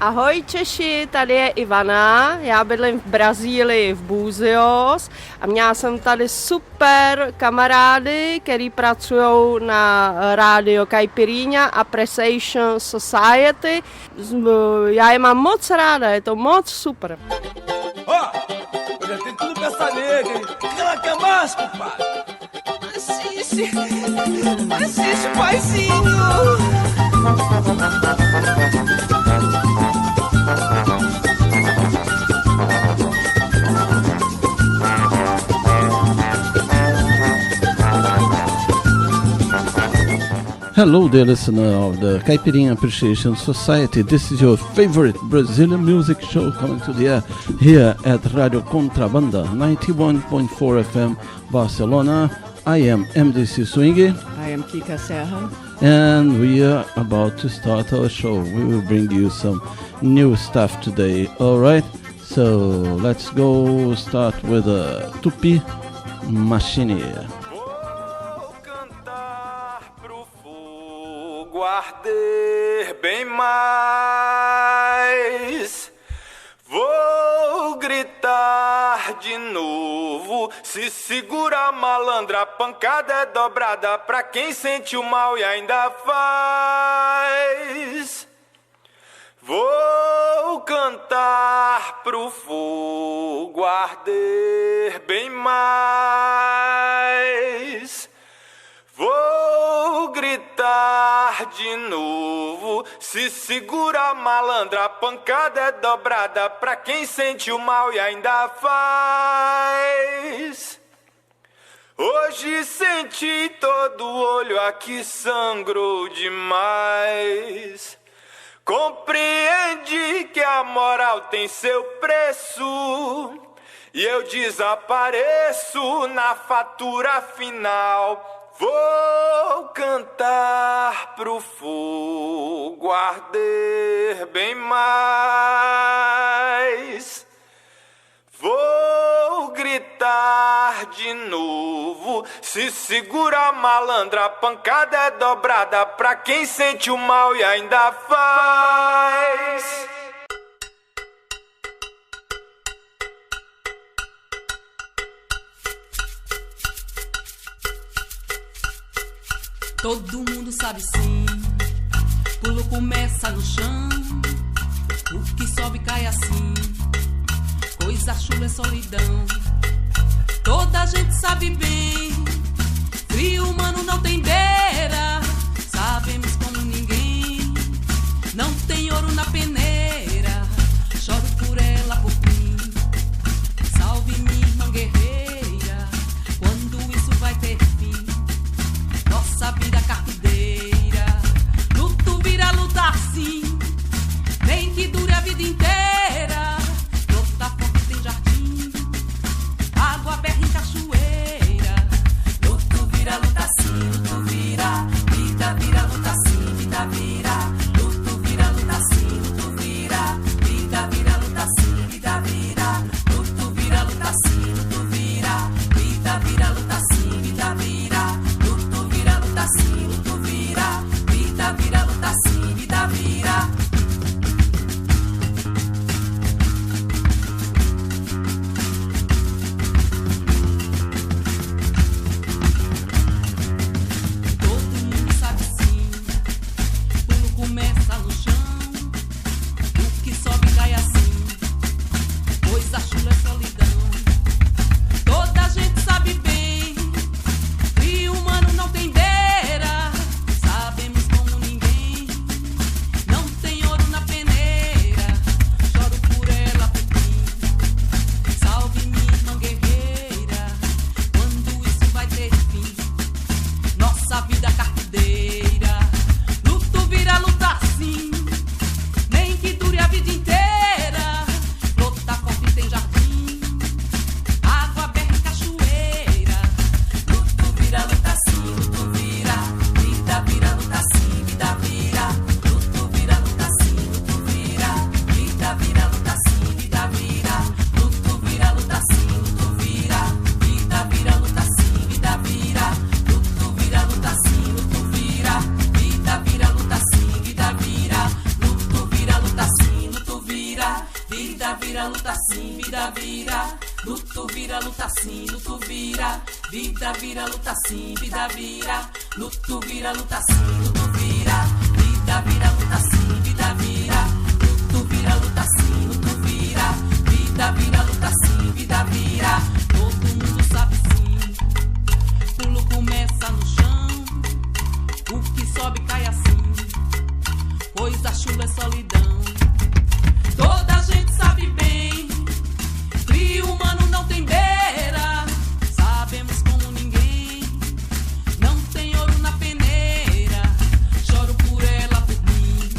Ahoj Češi, tady je Ivana, já bydlím v Brazílii v Búzios a měla jsem tady super kamarády, který pracují na rádio Caipirinha a Appreciation Society. Já je mám moc ráda, je to moc super. Eu já tenho tudo pra essa nega, hein? O que ela quer mais, compadre? Assiste, paizinho! Hello, dear listener of the Caipirinha Appreciation Society. This is your favorite Brazilian music show coming to the air here at Radio Contrabanda, 91.4 FM, Barcelona. I am MDC Swingy. I am Kika Serra. And we are about to start our show. We will bring you some new stuff today, alright? So let's go start with Tupi Machine. Arder bem mais. Vou gritar de novo. Se segura, malandra, a pancada é dobrada pra quem sente o mal e ainda faz. Vou cantar pro fogo arder bem mais. Vou gritar de novo. Se segura, malandra, a pancada é dobrada pra quem sente o mal e ainda faz. Hoje senti todo o olho aqui sangrou demais. Compreendi que a moral tem seu preço e eu desapareço na fatura final. Vou cantar pro fogo arder bem mais. Vou gritar de novo. Se segura, malandra, a pancada é dobrada pra quem sente o mal e ainda faz. Todo mundo sabe sim, pulo começa no chão, o que sobe cai assim, coisa chula é solidão. Toda a gente sabe bem, frio humano não tem beira, sabemos como ninguém, não tem ouro na peneira, choro por ela, por mim, salve minha irmã guerreira, quando isso vai ter fim. Nossa vida carpideira, luto vira luta sim, nem que dure a vida inteira. Toda forte tem jardim, água berra em cachoeira. Luto vira luta sim, luto vira, vida vira luta sim, vida vira. Luto vira luta sim, luto vira. vida vira, luta sim, vida vira, luto vira, luta sim, luto vira, vida vira, luta sim, vida vira, luto vira, luta sim, luto vira, vida vira, luta sim, vida vira, luto vira, luta sim, luto vira, vida vira, luta sim, vida vira, todo mundo sabe sim, pulo começa no chão, o que sobe cai assim, coisa chula é solidão. Toda a gente sabe bem, frio humano não tem beira. Sabemos como ninguém, não tem ouro na peneira. Choro por ela, por mim,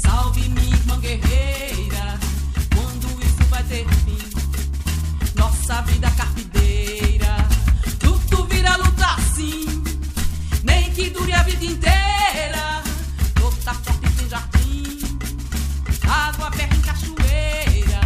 salve minha irmã guerreira. Quando isso vai ter fim, nossa vida carpideira. Luto vira luta assim, nem que dure a vida inteira. Luta forte sem jardim, água perto em cachoeira.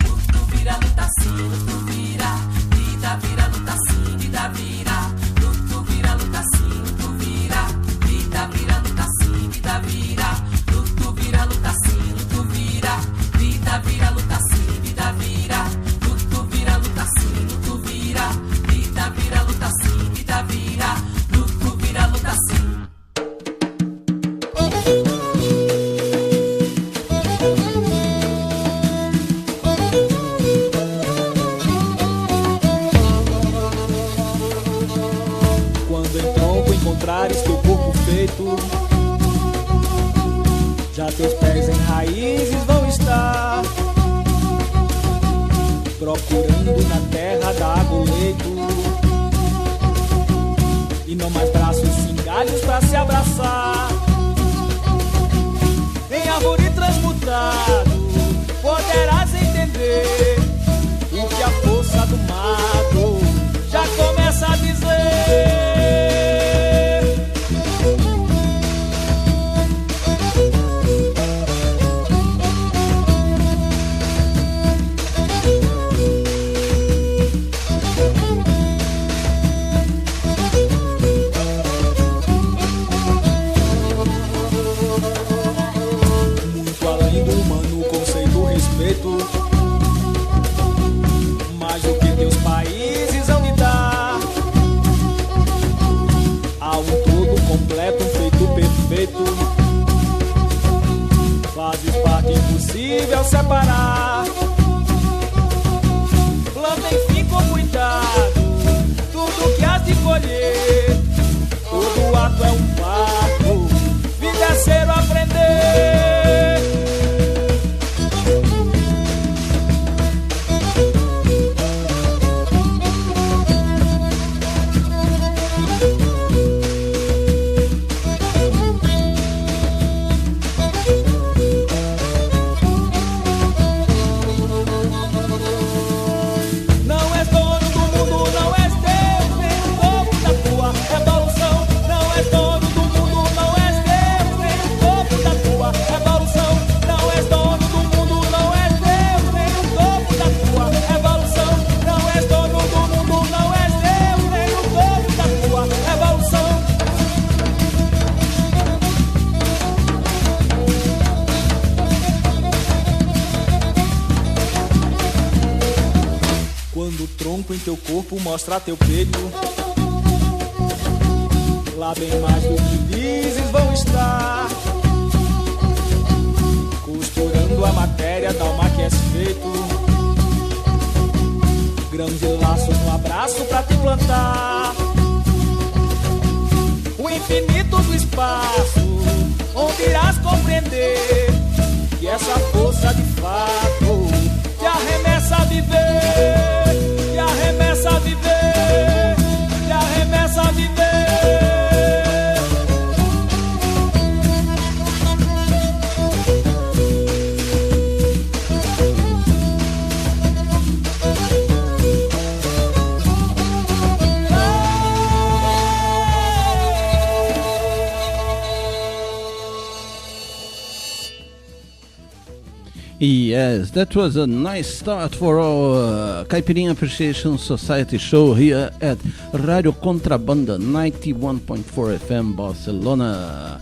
Luto vira, luta sim, luto vira, vida vira, luta sim, vida vira. Luto vira, luta sim, luto vira, vida vira, luta sim, vida vira. Luto vira, luta sim, luto vira, vida vira, luta sim, vida vira. Luto vira, luta sim, luto vira, vida vira, luta sim, vida vira. Luto vira, luta sim. Encontrares teu corpo feito, já teus pés em raízes vão estar, procurando na terra da água o leito, e não mais braços sem galhos pra se abraçar. Em árvore transmutado poderás entender o que a força do mato já começa a dizer. Mais do que teus países hão de dar, há um todo completo, um feito perfeito. Fazes parte impossível separar. Planta enfim com cuidado tudo que has de colher. Todo ato é um parto, vida é ser o aprender. Em teu corpo mostra teu peito, lá bem mais do que dizes vão estar, costurando a matéria da alma que és feito, grãos de laços no abraço pra te plantar, o infinito do espaço, onde irás compreender que essa força de fato te arremessa a viver. Te arremessa a viver, te arremessa a viver. Yes, that was a nice start for our Caipirinha Appreciation Society show here at Radio Contrabanda 91.4 FM Barcelona.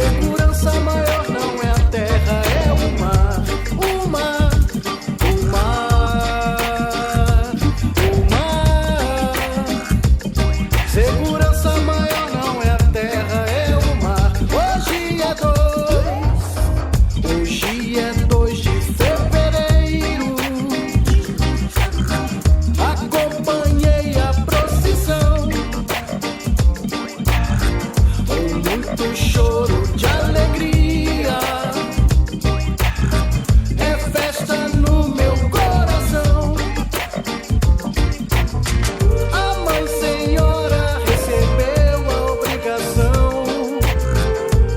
Segurança maior não é a terra, é o mar. O mar, o mar, o mar. Segurança maior não é a terra, é o mar. Hoje é 2 de fevereiro. Acompanhei a procissão, com muito choro de alegria. É festa no meu coração. A Mãe Senhora recebeu a obrigação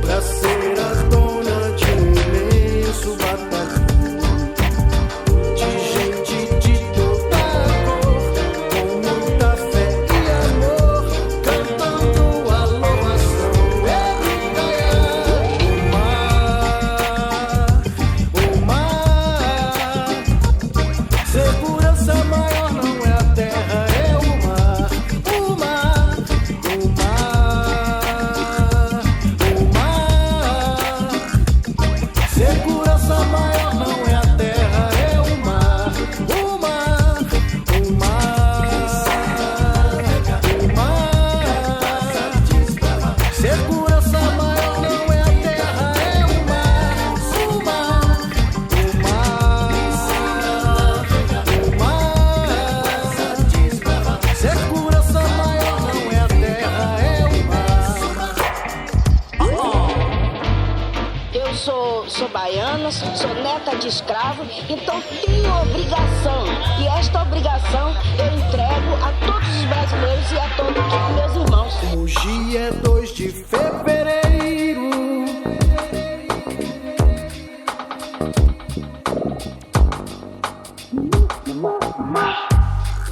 pra ser a dona de um imenso batalhão de gente de toda a cor, com muita fé e amor, cantando a louvação. É o mar. Segurança maior não é a terra, é o mar. O mar, o mar, o mar. Segurança maior não é a terra, é o mar. O mar, o mar, o mar. Segurança maior não é a terra, é o mar. O mar, o mar, o mar. Segurança maior não é a terra, é o mar. Eu sou baiana, sou neta de escravo, então tenho obrigação. E esta obrigação eu entrego a todos os brasileiros e a todos os meus irmãos. Hoje é 2 de fevereiro.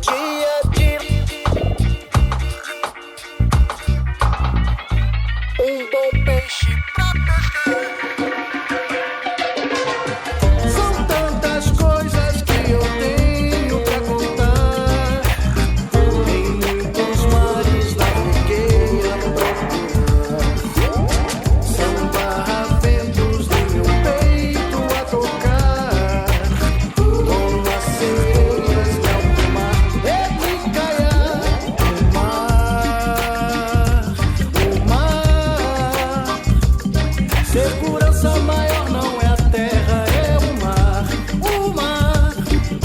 Dia de bom peixe pra pescar. São tantas coisas que eu tenho pra contar. Em muitos mares naveguei a procurar. São barraventos no meu peito a tocar, como as sereias de alto mar. Ebricaiar o mar. Segurança maior não é a terra, é o mar. O mar,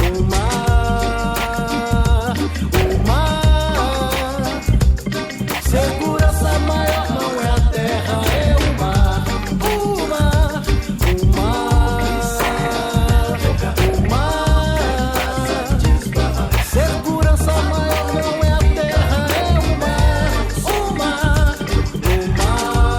o mar, o mar. Segurança maior não é a terra, é o mar. O mar, o mar, o mar. Segurança maior não é a terra, é o mar. O mar, o mar,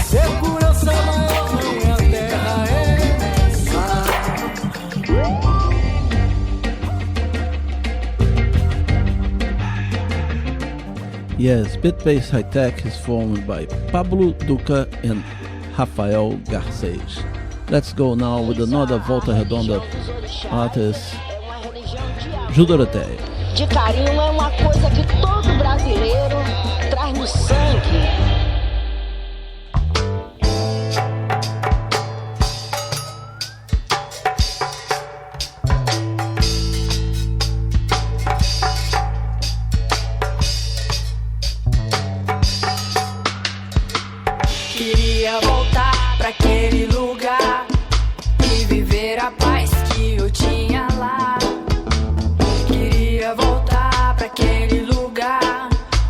segurança maior não é a terra, é Yes, Beat Bass High Tech is formed by Pablo Duca and Rafael Garcês. Let's go now with another Volta Redonda artist, Judoroteia. De carinho é uma coisa que todo brasileiro traz no sangue. Queria voltar pra aquele lugar e viver a paz que eu tinha lá. Queria voltar pra aquele lugar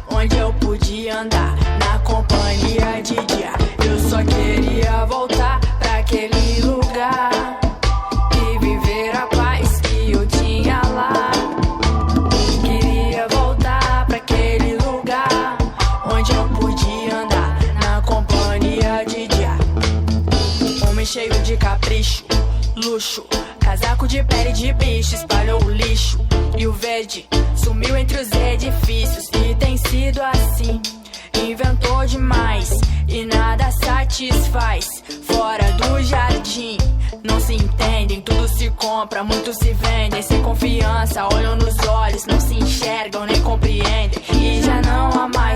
onde eu podia andar na companhia de dia. Eu só queria voltar pra aquele lugar e viver a paz que eu tinha lá. Queria voltar pra aquele lugar onde eu podia andar na companhia de dia. Homem cheio de capricho, luxo, casaco de pele de bicho, espalhou o lixo e o verde sumiu entre os edifícios. E tem sido assim, inventou demais e nada satisfaz. Fora do jardim, não se entendem, tudo se compra, muitos se vendem. Sem confiança, olham nos olhos, não se enxergam nem compreendem. E já não há mais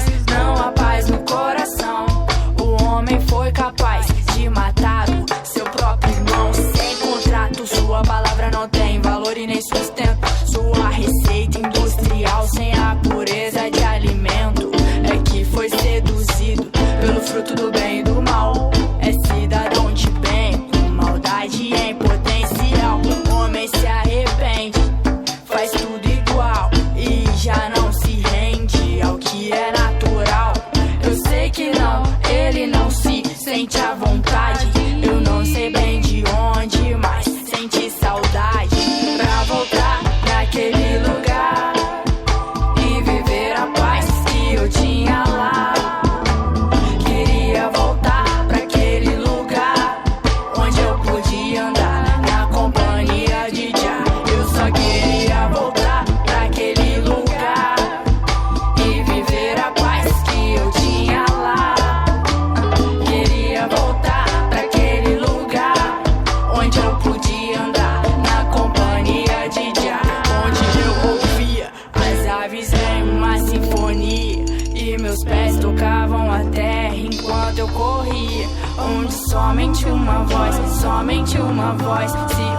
meus pés tocavam a terra enquanto eu corria, onde somente uma voz se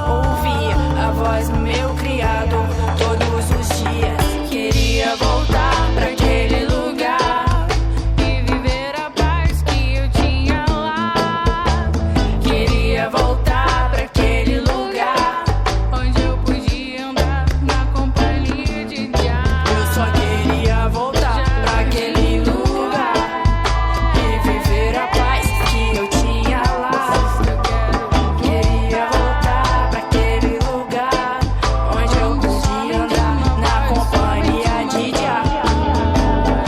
ouvia, a voz do meu Criador todos os dias. Queria voltar pra aquele lugar e viver a paz que eu tinha lá. Queria voltar pra aquele lugar onde eu podia andar na companhia de Jah. Eu só queria voltar pra aquele lugar e viver a paz que eu tinha lá. Queria voltar pra aquele lugar onde eu podia andar na companhia de Jah. Onde eu podia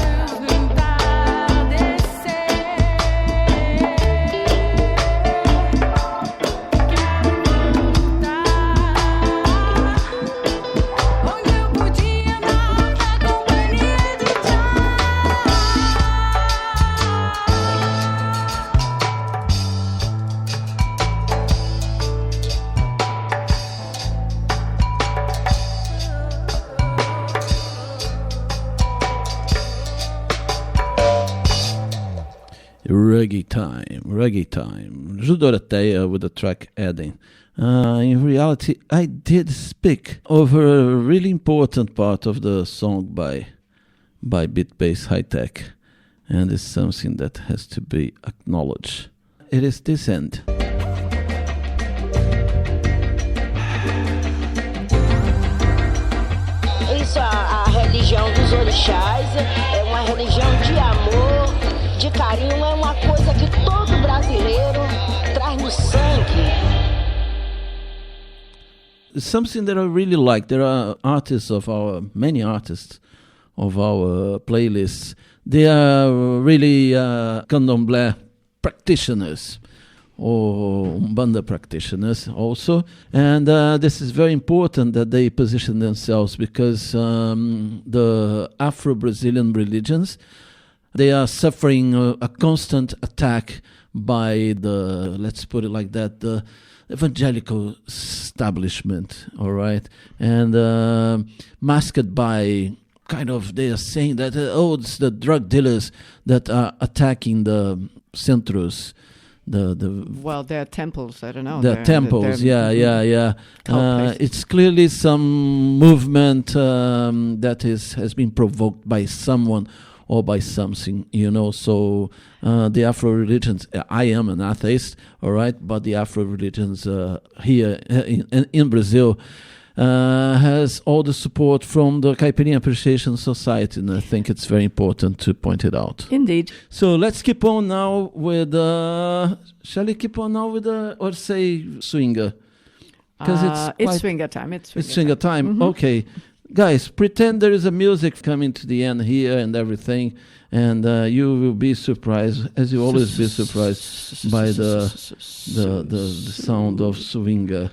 andar na companhia de Jah. Reggae time. Ju Dorothea with the track Eden. In reality, I did speak over a really important part of the song by Beat Bass High Tech, and it's something that has to be acknowledged. It is this end. Isso, a religião dos orixás é uma religião de amor, de carinho, é uma coisa que todo brasileiro traz no sangue. Something that I really like. There are many artists of our playlists. They are really candomblé practitioners or Umbanda practitioners also. And this is very important that they position themselves because the Afro-Brazilian religions, they are suffering a constant attack by the, let's put it like that, the evangelical establishment, all right? And masked by kind of, they are saying that, it's the drug dealers that are attacking the centros. Well, they're temples, I don't know. The temples, yeah. Cult It's clearly some movement that has been provoked by someone or by something, so the Afro-religions, I am an atheist, all right, but the Afro-religions here in Brazil has all the support from the Caipirinha Appreciation Society, and I think it's very important to point it out. Indeed. So let's keep on now with, shall we keep on now with, or say swinger? Because it's swinger time. It's swinger time. Mm-hmm. Okay. Guys, pretend there is a music coming to the end here and everything, and you will be surprised, as you always be surprised by the sound of swinger.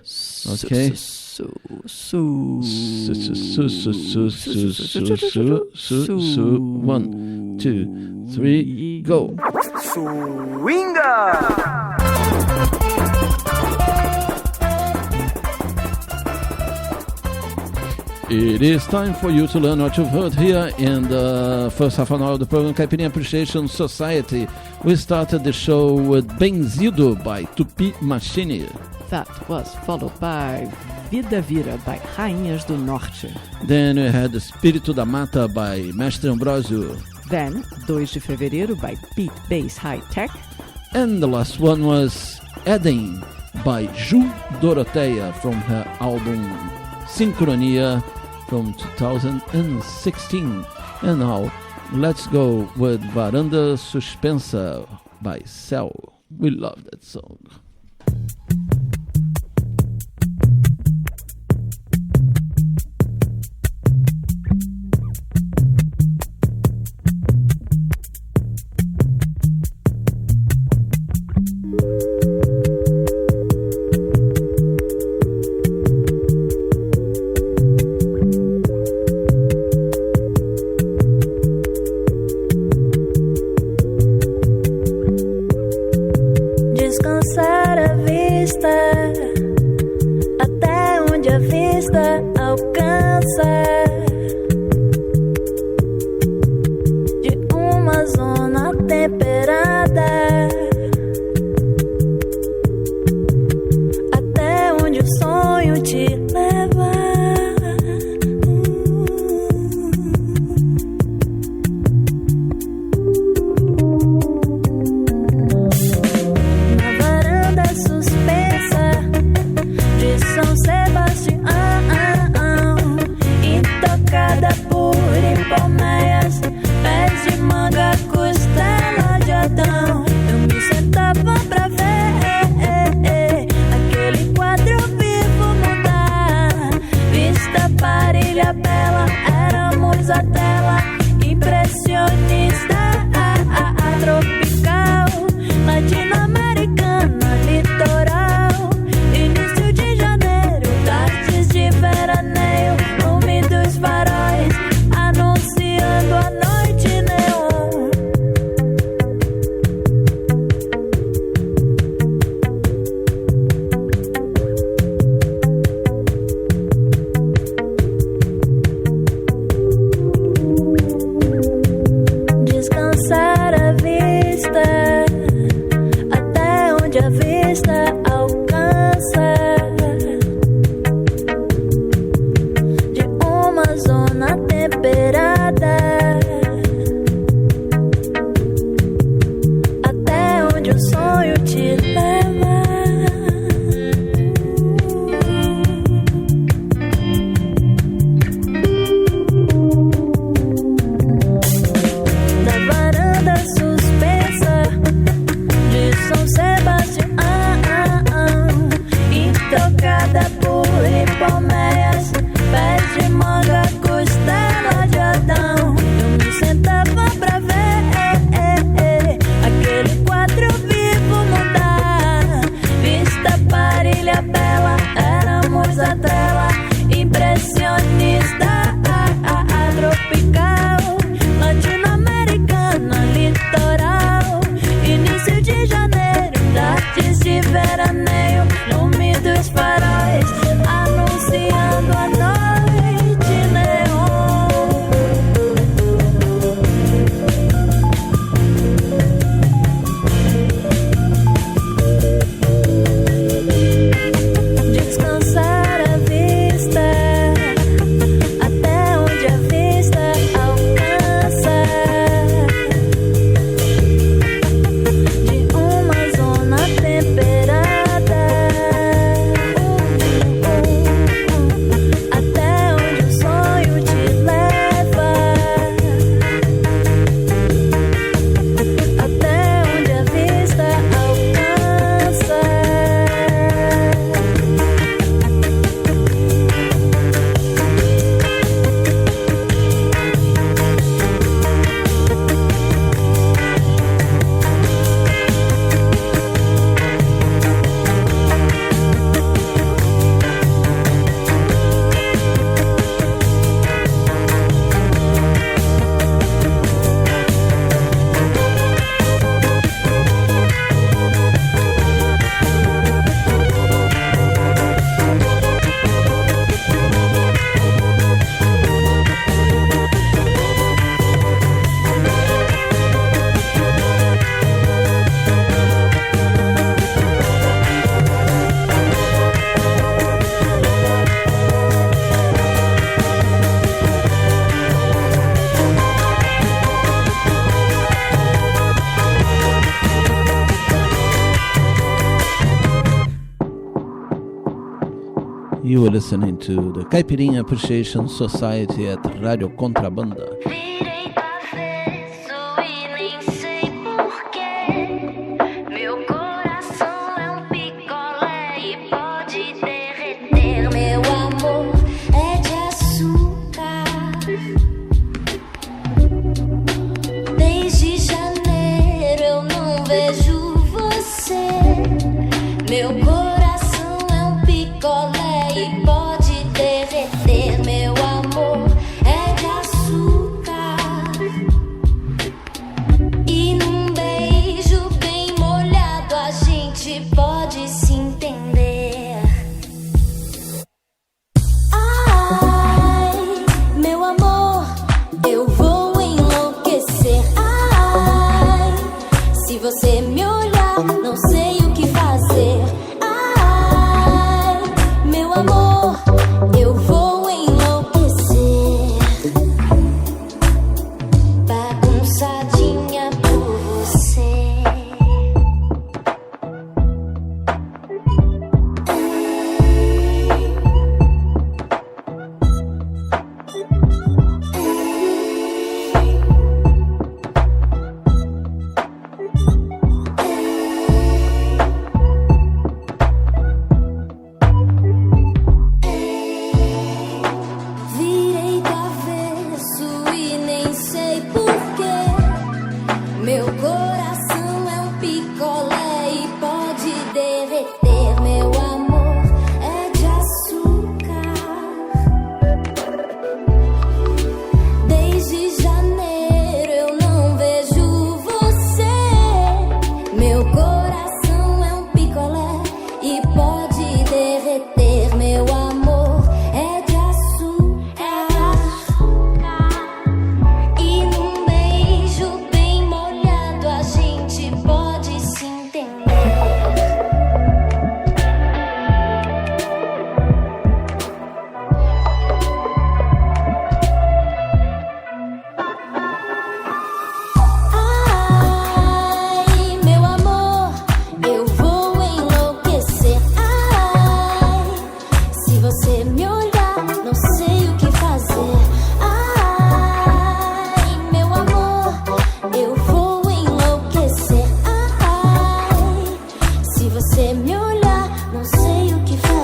Okay. One, two, three, go. It is time for you to learn what you've heard here in the first half an hour of the program Caipirinha Appreciation Society. We started the show with Benzido by Tupi Machine. That was followed by Vida Vira by Rainhas do Norte. Then we had Espírito da Mata by Mestre Ambrosio. Then 2 de Fevereiro by Beat Bass High Tech. And the last one was Eden by Ju Dorothea from her album Sincronia from 2016. And now let's go with Varanda Suspensa by Cell. We love that song. Descansar You are listening to the Caipirinha Appreciation Society at Radio Contrabanda. Virei do avesso e nem sei porquê. Meu coração é um picolé e pode derreter. Meu amor é de açúcar. Desde janeiro eu não vejo você. Meu coração é um picolé e pode derreter. Meu amor é de açúcar. E num beijo bem molhado a gente pode se entender. Ai, meu amor, eu vou enlouquecer. Ai, se você me olhar, não sei o que fazer. Ai, meu amor, eu vou enlouquecer. Bagunçadinha por você. Virei do avesso e nem sei porquê. Meu coração é um picolé e pode derreter. Meu amor é de açúcar. Desde janeiro eu não vejo você. Meu coração é um picolé e pode derreter. Meu amor é de açúcar. E num beijo bem molhado a gente pode se entender. Ai, meu amor, eu vou enlouquecer. Ai, se você me olhar, não sei o que fazer. Ai, meu amor, eu vou enlouquecer. Ai, se você me olhar, não sei o que fazer.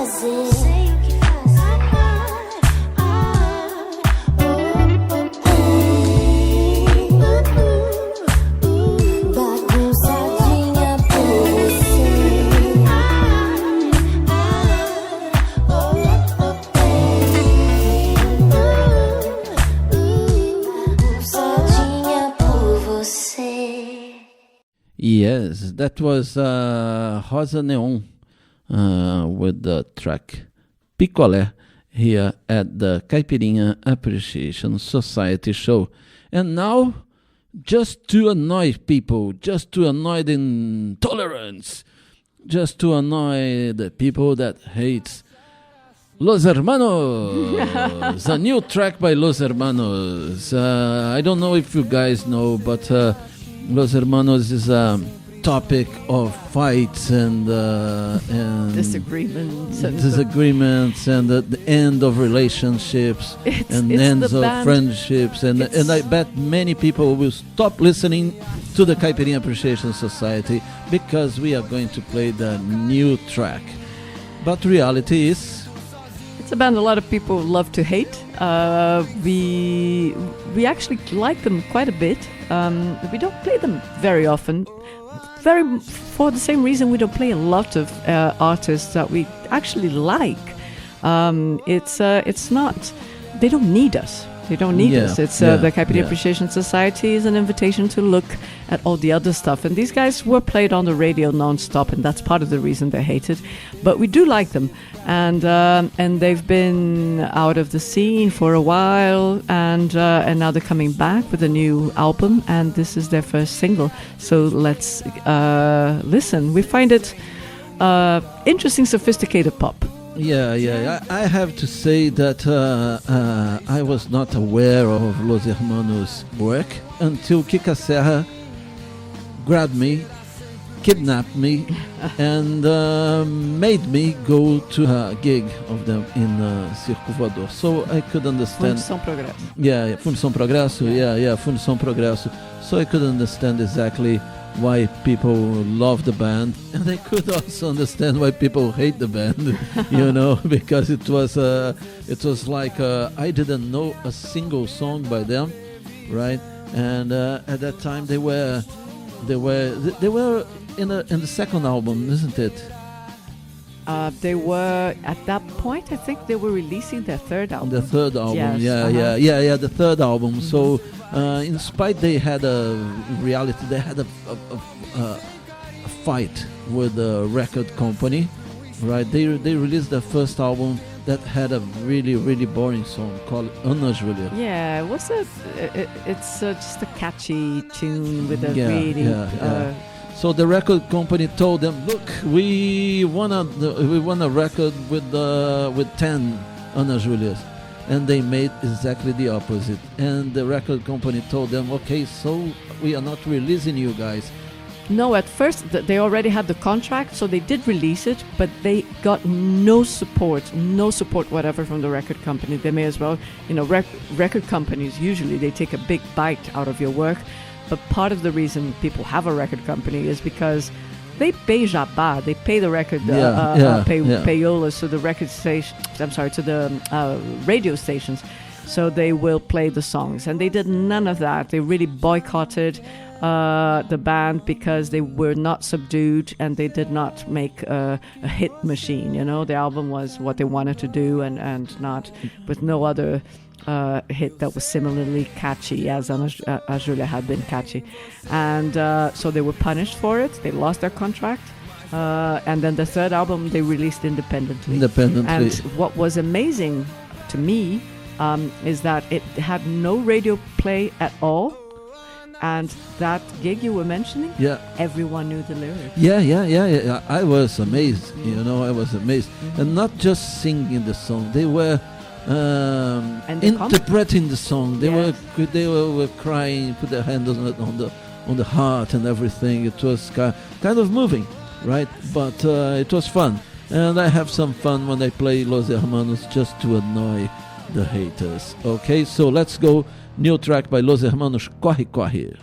Bagunçadinha por você. Bagunçadinha por você. Yes, that was Rosa Neon with the track Picolé here at the Caipirinha Appreciation Society show. And now, just to annoy people, just to annoy the intolerance, just to annoy the people that hates Los Hermanos, a new track by Los Hermanos. I don't know if you guys know, but Los Hermanos is a topic of fights and Disagreements and the end of relationships and it's ends the of band. friendships, and I bet many people will stop listening to the Caipirinha Appreciation Society because we are going to play the new track. But reality is, It's a band a lot of people love to hate. We actually like them quite a bit. We don't play them very often. For the same reason we don't play a lot of artists that we actually like. It's not. They don't need us. They don't need us. It's the Caipirinha Appreciation Society is an invitation to look at all the other stuff. And these guys were played on the radio non-stop, and that's part of the reason they hate it. But we do like them, and they've been out of the scene for a while, and now they're coming back with a new album, and this is their first single. So let's listen. We find it interesting, sophisticated pop. Yeah. I have to say that I was not aware of Los Hermanos' work until Kika Serra grabbed me kidnapped me and made me go to a gig of them in Circo Voador. So I could understand. Fundição Progresso. Yeah, Fundição Progresso. Yeah, Fundição Progresso. So I could understand exactly why people love the band, and I could also understand why people hate the band, because it was like I didn't know a single song by them, right? And at that time they were in the second album, isn't it? They were at that point. I think they were releasing their third album. The third album, Yes, yeah, the third album. So, in spite they had a reality, they had a fight with the record company, right? They released their first album that had a really, really boring song called Ana Júlia. Yeah, it's just a catchy tune with a really. So the record company told them, "Look, we won a record with 10 Ana Júlias," and they made exactly the opposite. And the record company told them, "Okay, so we are not releasing you guys." No, at first they already had the contract, so they did release it, but they got no support whatever from the record company. They may as well, record companies usually they take a big bite out of your work. But part of the reason people have a record company is because they pay jabá, they pay the record payolas to the record station. I'm sorry, to the radio stations, so they will play the songs. And they did none of that. They really boycotted the band because they were not subdued and they did not make a hit machine. The album was what they wanted to do, and not with no other hit that was similarly catchy as Ana Júlia had been catchy. And so they were punished for it. They lost their contract. And then the third album they released independently. And what was amazing to me is that it had no radio play at all. And that gig you were mentioning, everyone knew the lyrics. Yeah. I was amazed. I was amazed. And not just singing the song, they were interpreting the song. They were crying, put their hands on the heart and everything. It was kind of moving, right? But it was fun, and I have some fun when I play Los Hermanos just to annoy the haters. Okay, so let's go. New track by Los Hermanos, Corre Corre.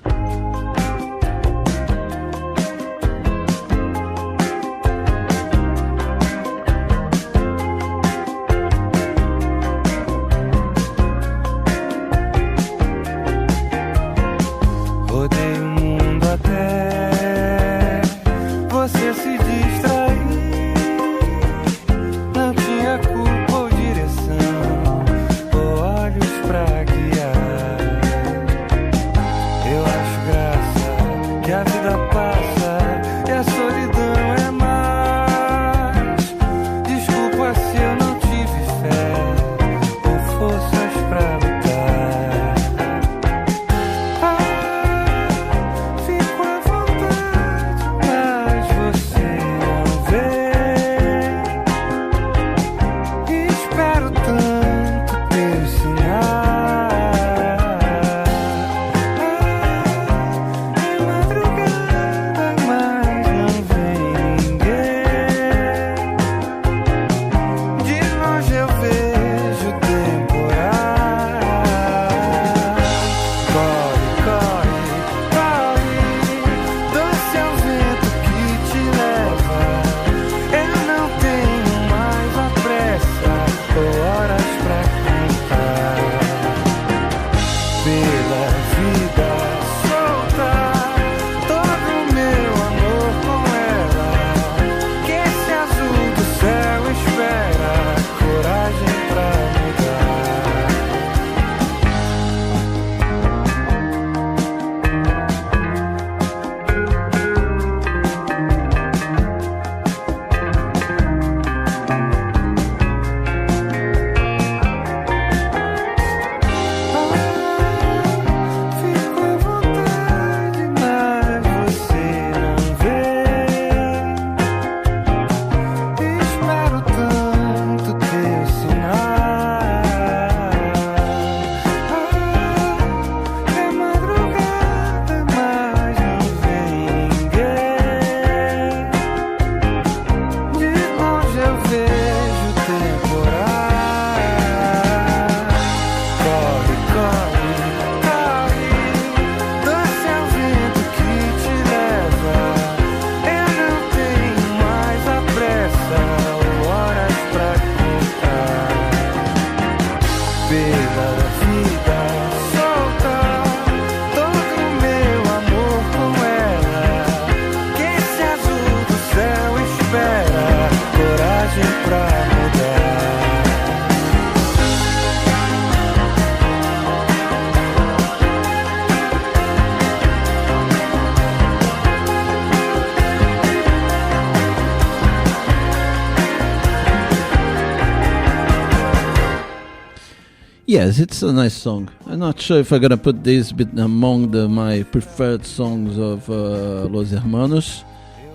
Yes, it's a nice song. I'm not sure if I'm gonna put this among my preferred songs of Los Hermanos,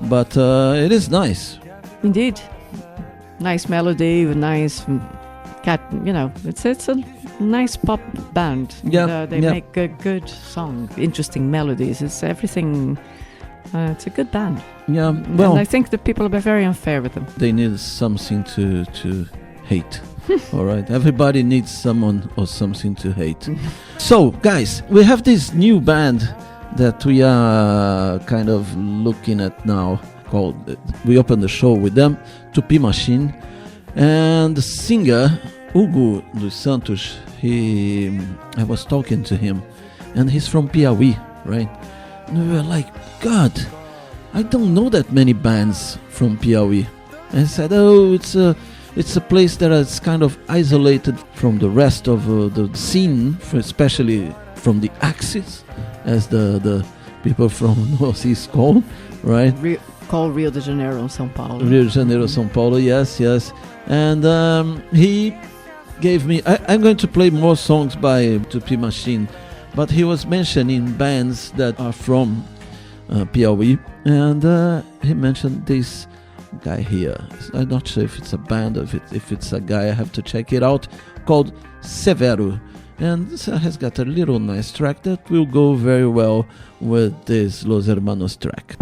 but it is nice. Indeed. Nice melody, nice cat, it's a nice pop band. Yeah, they make a good song, interesting melodies. It's everything. It's a good band. Yeah, well, and I think the people are very unfair with them. They need something to hate. All right, everybody needs someone or something to hate. So, guys, we have this new band that we are kind of looking at now. We opened the show with them, Tupi Machine, and the singer Hugo dos Santos. I was talking to him, and he's from Piauí, right? And we were like, God, I don't know that many bands from Piauí. And I said, oh, it's a place that is kind of isolated from the rest of the scene, especially from the Axis, as the people from Northeast call, right? Call Rio de Janeiro, São Paulo. Rio de Janeiro, São Paulo, yes. And he gave me... I'm going to play more songs by Tupi Machine, but he was mentioning bands that are from Piauí, and he mentioned this guy here. I'm not sure if it's a band or if it's a guy. I have to check it out, called Severo. And this has got a little nice track that will go very well with this Los Hermanos track.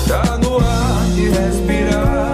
Tá no ar de respirar.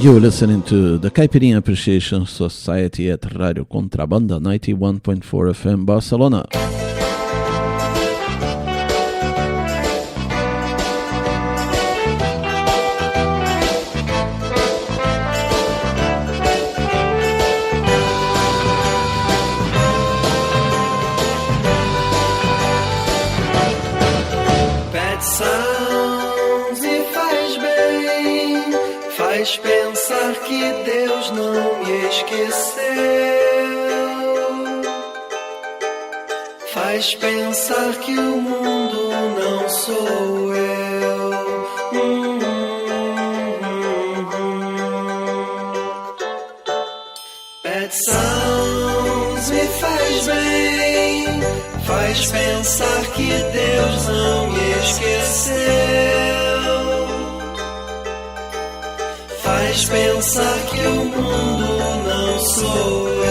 You're listening to the Caipirinha Appreciation Society at Radio Contrabanda 91.4 FM Barcelona. Bad sounds me faz bem, faz pensar que Deus não me esqueceu, faz pensar que o mundo não sou eu. Bad sounds me faz bem, faz pensar que Deus não me esqueceu, faz pensar que o mundo não sou eu.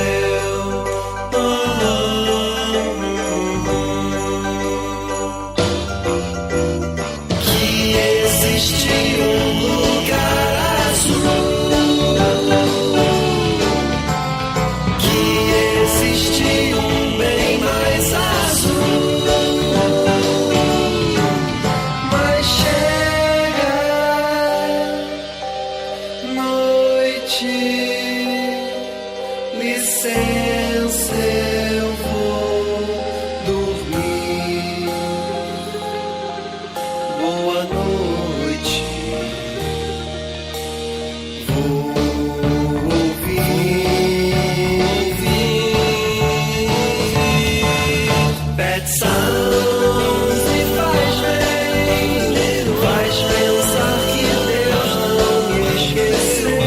Que existe lugar azul, que existe bem mais azul. Mas chega noite, licença, eu vou dormir. Boa noite, vou ouvir. Bad sounds me faz bem, faz pensar que Deus não me esqueceu,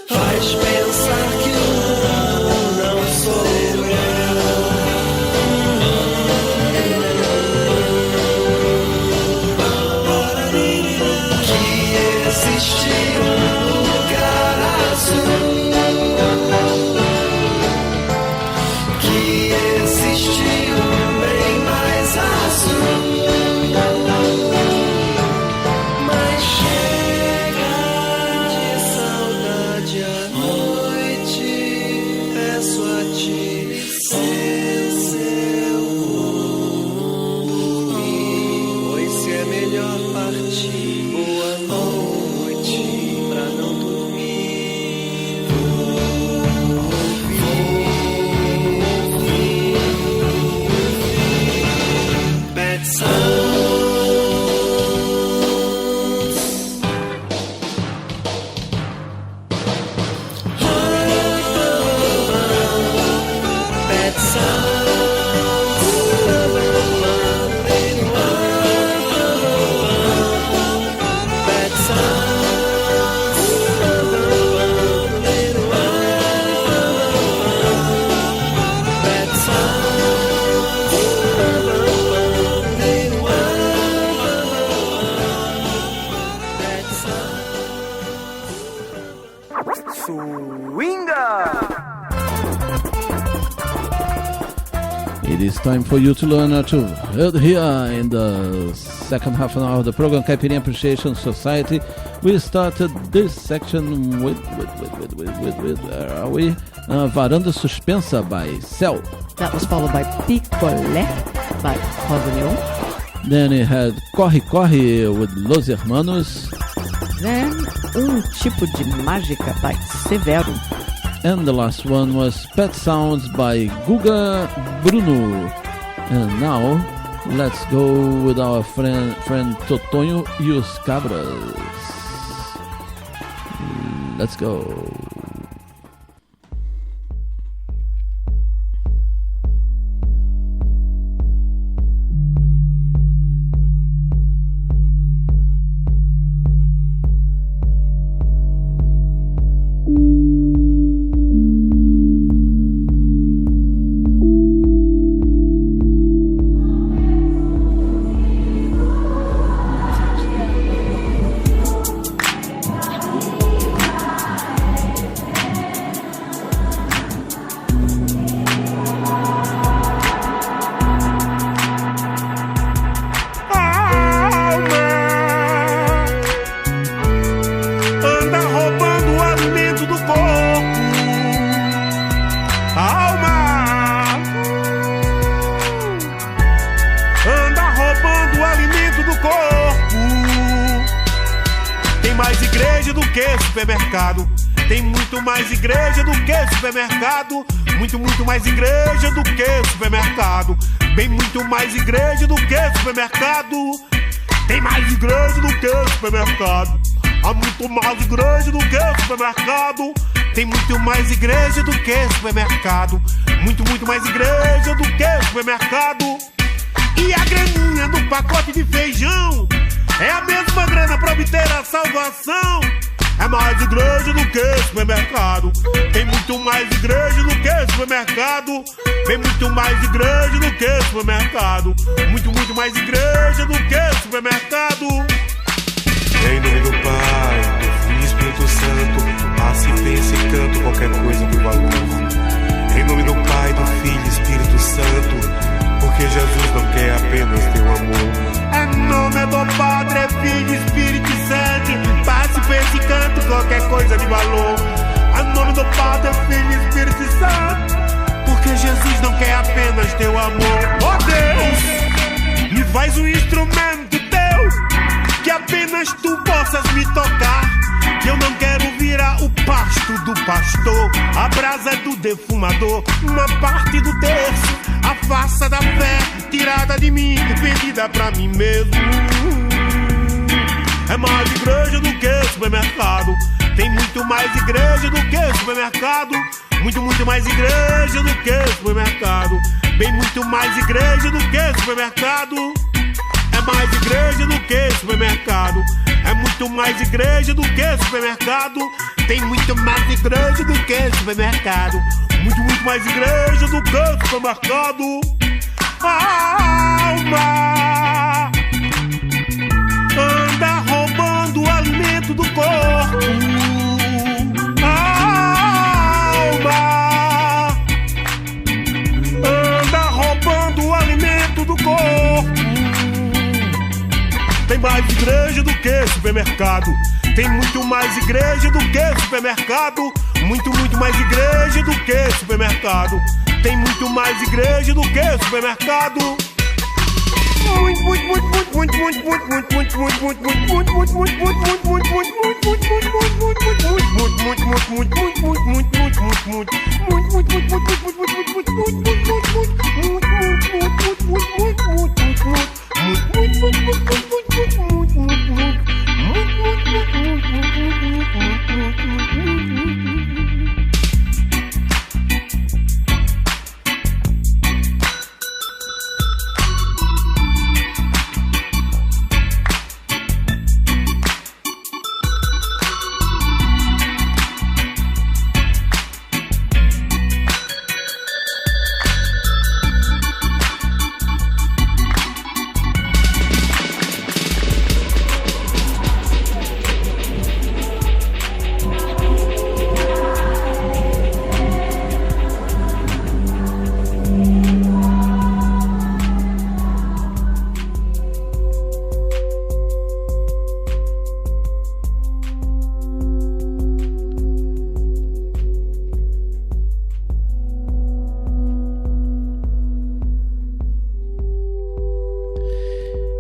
faz pensar que o mundo não sou eu. Que existe lugar azul, que existe bem mais azul. Mas chega de saudade à noite, peço a ti licença, eu vou dormir, pois se é melhor partir. Boa noite, pra não dormir. Bad sounds. Bad sounds. Bad sounds. Bad It is time for you to learn how to here in the second half an hour of the program Caipirinha Appreciation Society. We started this section with where are we? Varanda Suspensa by Cell. That was followed by Picolé by Rosa Leon. Then it had Corre Corre with Los Hermanos. Then Tipo de Mágica by Severo. And the last one was Pet Sounds by Guga Bruno. And now let's go with our friend Totonho e os Cabras. Let's go. igreja do que supermercado. Tem muito mais igreja do que supermercado. Muito, muito mais igreja do que supermercado. Bem muito mais igreja do que supermercado. Tem mais igreja do que supermercado. Há muito mais igreja do que supermercado. Tem muito mais igreja do que supermercado. Muito, muito mais igreja do que supermercado. E a graninha do pacote de feijão é a mesma grana pra obter a salvação. É mais igreja do que supermercado. Tem muito mais igreja do que supermercado. Tem muito mais igreja do que supermercado. Muito, muito mais igreja do que supermercado. Em nome do Pai, do Filho e Espírito Santo, passe, pense e canto qualquer coisa de valor. Em nome do Pai, do Filho e Espírito Santo, porque Jesus não quer apenas teu amor. Em nome do Padre, Filho e Espírito Santo, passe, pense e canto qualquer coisa de valor. Em nome do Padre, Filho e Espírito Santo, porque Jesus não quer apenas teu amor. Oh Deus, me faz um instrumento teu, que apenas tu possas me tocar. Que eu não quero virar o pasto do pastor, a brasa do defumador, uma parte do terço, a farsa da fé, tirada de mim e vendida pra mim mesmo. É mais igreja do que supermercado. Tem muito mais igreja do que supermercado. Muito, muito mais igreja do que supermercado. Bem muito mais igreja do que supermercado. É mais igreja do que supermercado. É muito mais igreja do que supermercado. Tem muito mais igreja do que supermercado. Muito, muito mais igreja do que supermercado. A alma anda roubando o alimento do corpo. A alma anda roubando o alimento do corpo. Tem mais igreja do que supermercado. Tem muito mais igreja do que supermercado. Muito, muito mais igreja do que supermercado. Tem muito mais igreja do que supermercado. Muito, muito, muito, muito, muito, muito, muito, muito, muito, muito, muito, muito, muito,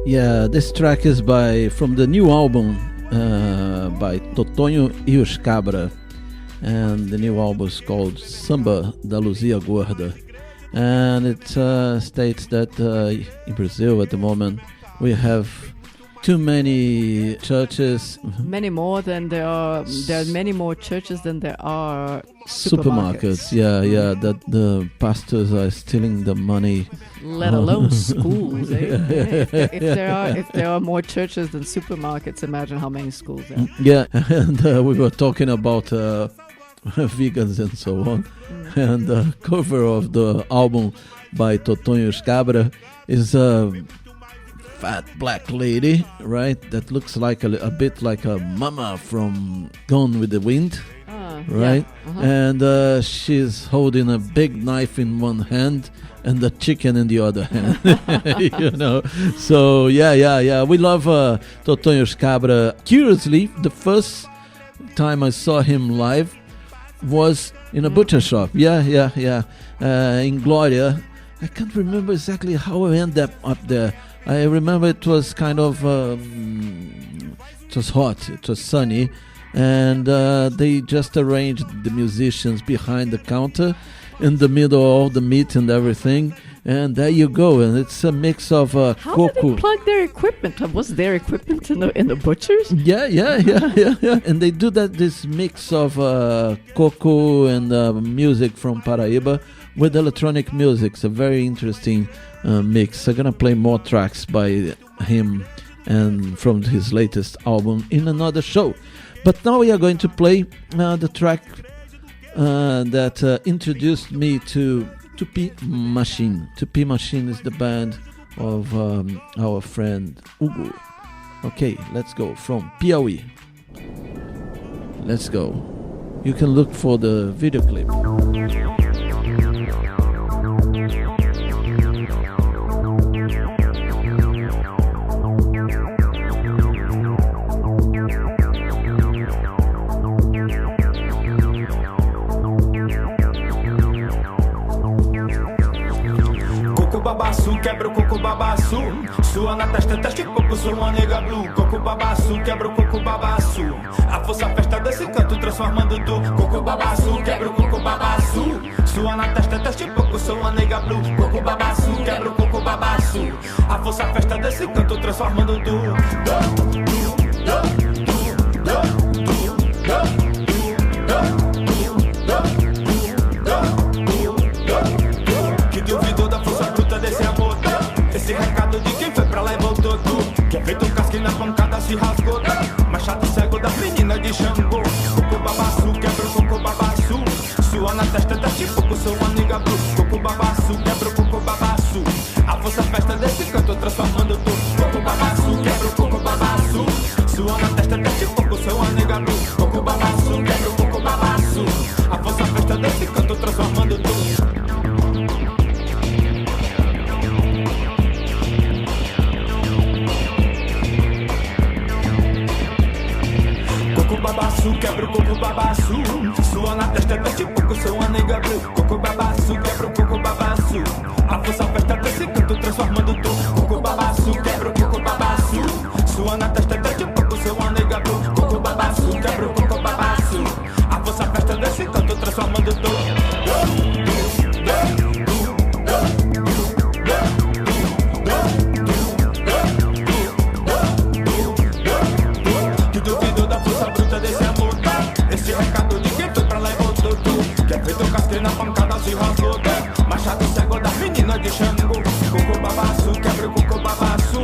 Yeah, this track is from the new album by Totonho e os Cabra, and the new album is called Samba da Luzia Gorda, and it states that in Brazil at the moment we have too many churches. Many more than there are. There are many more churches than there are supermarkets. Yeah. That the pastors are stealing the money. Let alone schools. If there are more churches than supermarkets, imagine how many schools there are. Yeah, and we were talking about vegans and so on. And the cover of the album by Totonho Cabra is a fat black lady, right? That looks like a bit like a mama from Gone with the Wind, right? Yeah. Uh-huh. And she's holding a big knife in one hand and the chicken in the other hand. You know, so yeah. We love Totonho Cabra. Curiously, the first time I saw him live was in a butcher shop. In Gloria. I can't remember exactly how I ended up there. I remember it was kind of it was hot, it was sunny, and they just arranged the musicians behind the counter in the middle of the meat and everything. And there you go, and it's a mix of How cocoa. did they plug their equipment? Was their equipment in the butchers? Yeah. And they do this mix of cocoa and music from Paraíba with electronic music. It's a very interesting mix. I'm gonna play more tracks by him and from his latest album in another show. But now we are going to play the track that introduced me to Tupi Machine. Tupi Machine is the band of our friend Hugo. Okay, let's go from Piauí. Let's go. You can look for the video clip. Babaçu, quebra o coco babaçu. Sua na testa, teste coco, sou uma nega blue. Coco babaçu, quebra o coco babaçu. A força festa desse canto, transformando tu. Coco babaçu, quebra o coco babaçu. Sua na testa, teste coco, sou uma nega blue. Coco babaçu, quebra o coco babaçu. A força festa desse canto, transformando tu. Que duvidou da força bruta desse amor. Esse recado de quem foi pra lá e voltou tu. Que é feito casque na pancada se rasgou. Machado cego da menina de Xangô. Coco babaçu, quebra o coco babaçu. Sua na testa, teste coco, sou uma nega blue. Coco babaçu, quebra o coco babaçu. A força festa desse canto, transformando tu. Coco babaçu, quebra o coco babaçu. Sua na testa, teste coco, sou uma nega blue. Coco babaçu, quebra o coco babaçu. A força festa desse canto, transformando tu. Babaçu, quebra o coco babaçu. Sua na testa, teste coco, sou uma nega blue. Coco babaçu, quebra o coco babaçu. A força festa desse canto, transformando tu. Coco babaçu, quebra o coco babaçu. Sua na testa, teste coco, sou uma nega blue. Coco babaçu, quebra o coco babaçu. A força festa desse canto, transformando tu. Esse recado de quem foi pra lá e voltou tu. Que é feito casque na pancada se rasgou. Machado cego da menina de Xangô. Coco babaçu, quebra o coco babaçu.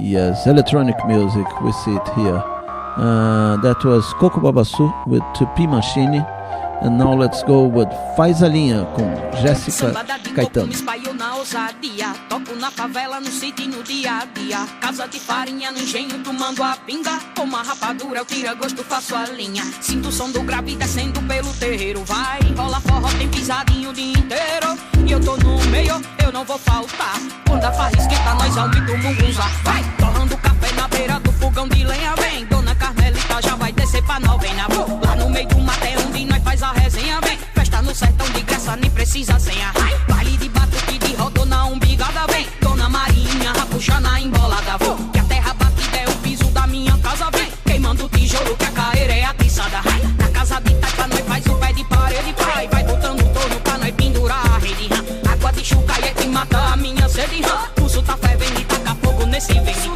Yes, electronic music, we see it here. That was Coco Babaçu with Tupi Machine. And now let's go with Faz a Linha com Jéssica Caetano. Espalhou na ousadia, toco na favela, no sítio e no dia a dia. Casa de farinha no engenho, tomando a pinga. Com uma rapadura eu tiro gosto, faço a linha. Sinto o som do grave descendo pelo terreiro. Vai, rola forró, tem pisadinho o dia inteiro. E eu tô no meio, eu não vou faltar. Quando a farra esquenta, nós aumenta o mungunza. Vai, torrando café na beira do fogão de lenha. Vem, Dona Carmelita já vai descer pra novena. Vou lá no meio do mato é onde nós faz a resenha. Vem, festa no sertão de graça, nem precisa senha. Baile de batuque de rodona umbigada. Vem, Dona Marinha, puxa na embolada. Vou, que a terra batida é o piso da minha casa. Vem, queimando o tijolo que a caeira é atiçada. Na casa de Taipa nós faz o pé de parede. Vai botando o torno pra nós pendurar a rede. Água de chuca é que mata a minha sede. Pulso tá fervendo e taca fogo nesse verde.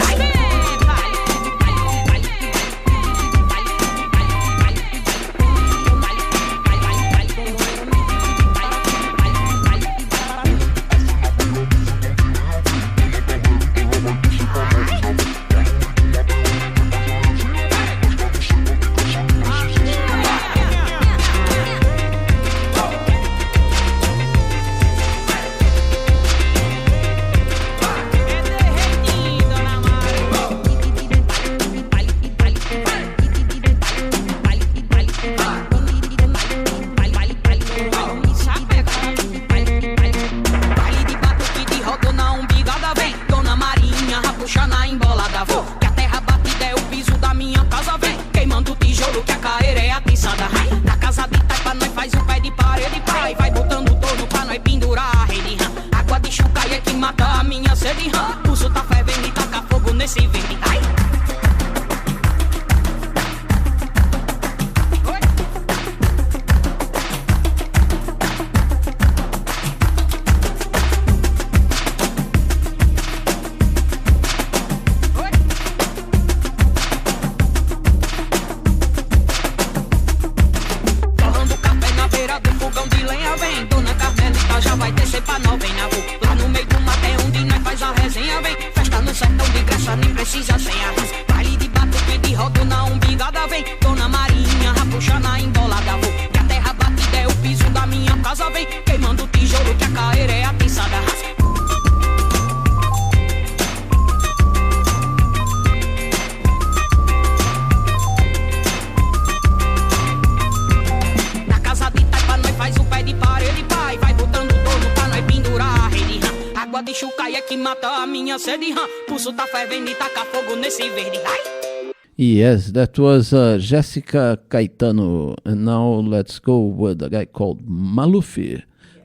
Yes, that was Jéssica Caetano, and now let's go with a guy called Maluf.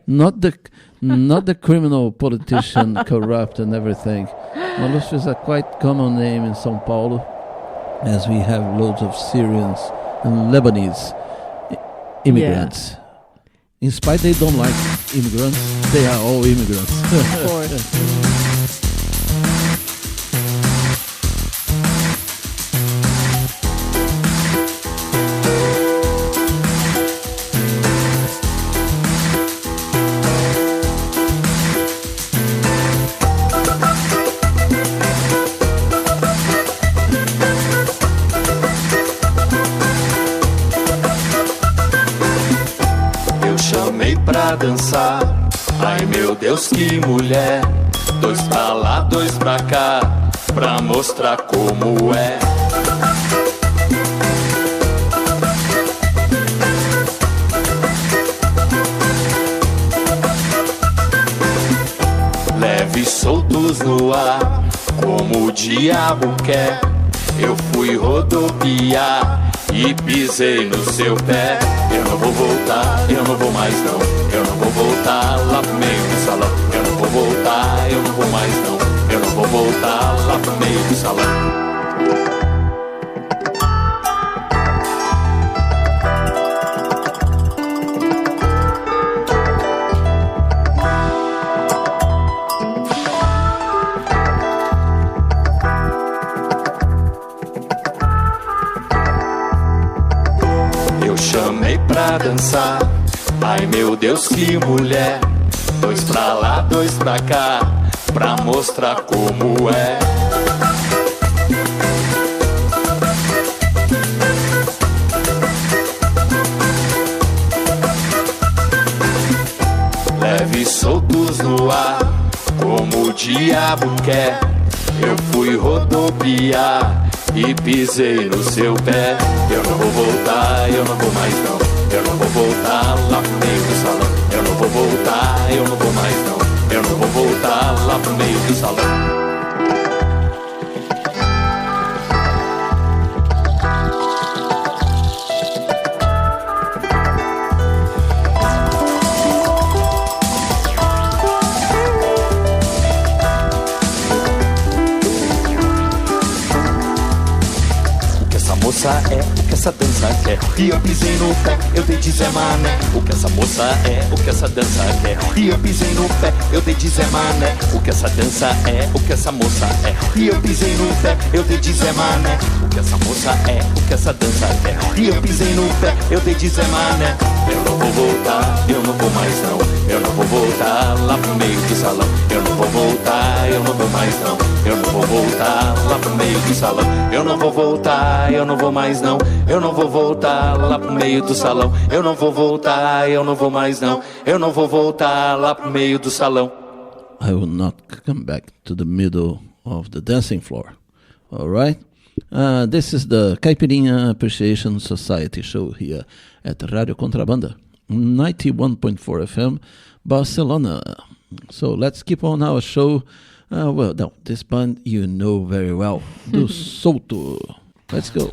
Not the criminal politician, corrupt and everything. Maluf is a quite common name in São Paulo, as we have loads of Syrians and Lebanese immigrants. Yeah. In spite they don't like immigrants, they are all immigrants. Of course. Pra dançar, ai meu Deus que mulher. Dois pra lá, dois pra cá, pra mostrar como é. Leve soltos no ar, como o diabo quer. Eu fui rodopiar e pisei no seu pé. Eu não vou voltar, eu não vou mais não. Eu não vou voltar lá pro meio do salão. Eu não vou voltar, eu não vou mais não. Eu não vou voltar lá pro meio do salão. Pra dançar, ai meu Deus que mulher. Dois pra lá, dois pra cá, pra mostrar como é. soltos no ar, como o diabo quer. Eu fui rodopiar e pisei no seu pé. Eu não vou voltar, eu não vou mais não. Eu não vou voltar lá pro meio do salão. Eu não vou voltar, eu não vou mais não. Eu não vou voltar lá pro meio do salão. Moça é o que essa dança quer. E eu pisei no pé, eu dei de Zé Mané. O que essa moça é o que essa dança quer. E eu pisei no pé, eu dei de Zé Mané. O que essa dança é o que essa moça é. E eu pisei no pé, eu dei de Zé Mané. O que essa moça é o que essa dança quer. E eu pisei no pé, eu dei de Zé Mané. Eu não vou voltar, eu não vou mais não. Eu não vou voltar lá pro meio do salão. Eu não vou voltar, eu não vou mais não. Eu não vou voltar lá pro meio do salão. Eu não vou voltar, eu não vou mais não. Eu não vou voltar lá pro meio do salão. Eu não vou voltar, eu não vou mais não. Eu não vou voltar lá pro meio do salão. I will not come back to the middle of the dancing floor. All right? This is the Caipirinha Appreciation Society show here at Radio Contrabanda, 91.4 FM, Barcelona. So let's keep on our show. Well, no, this band you know very well, do Solto. Let's go.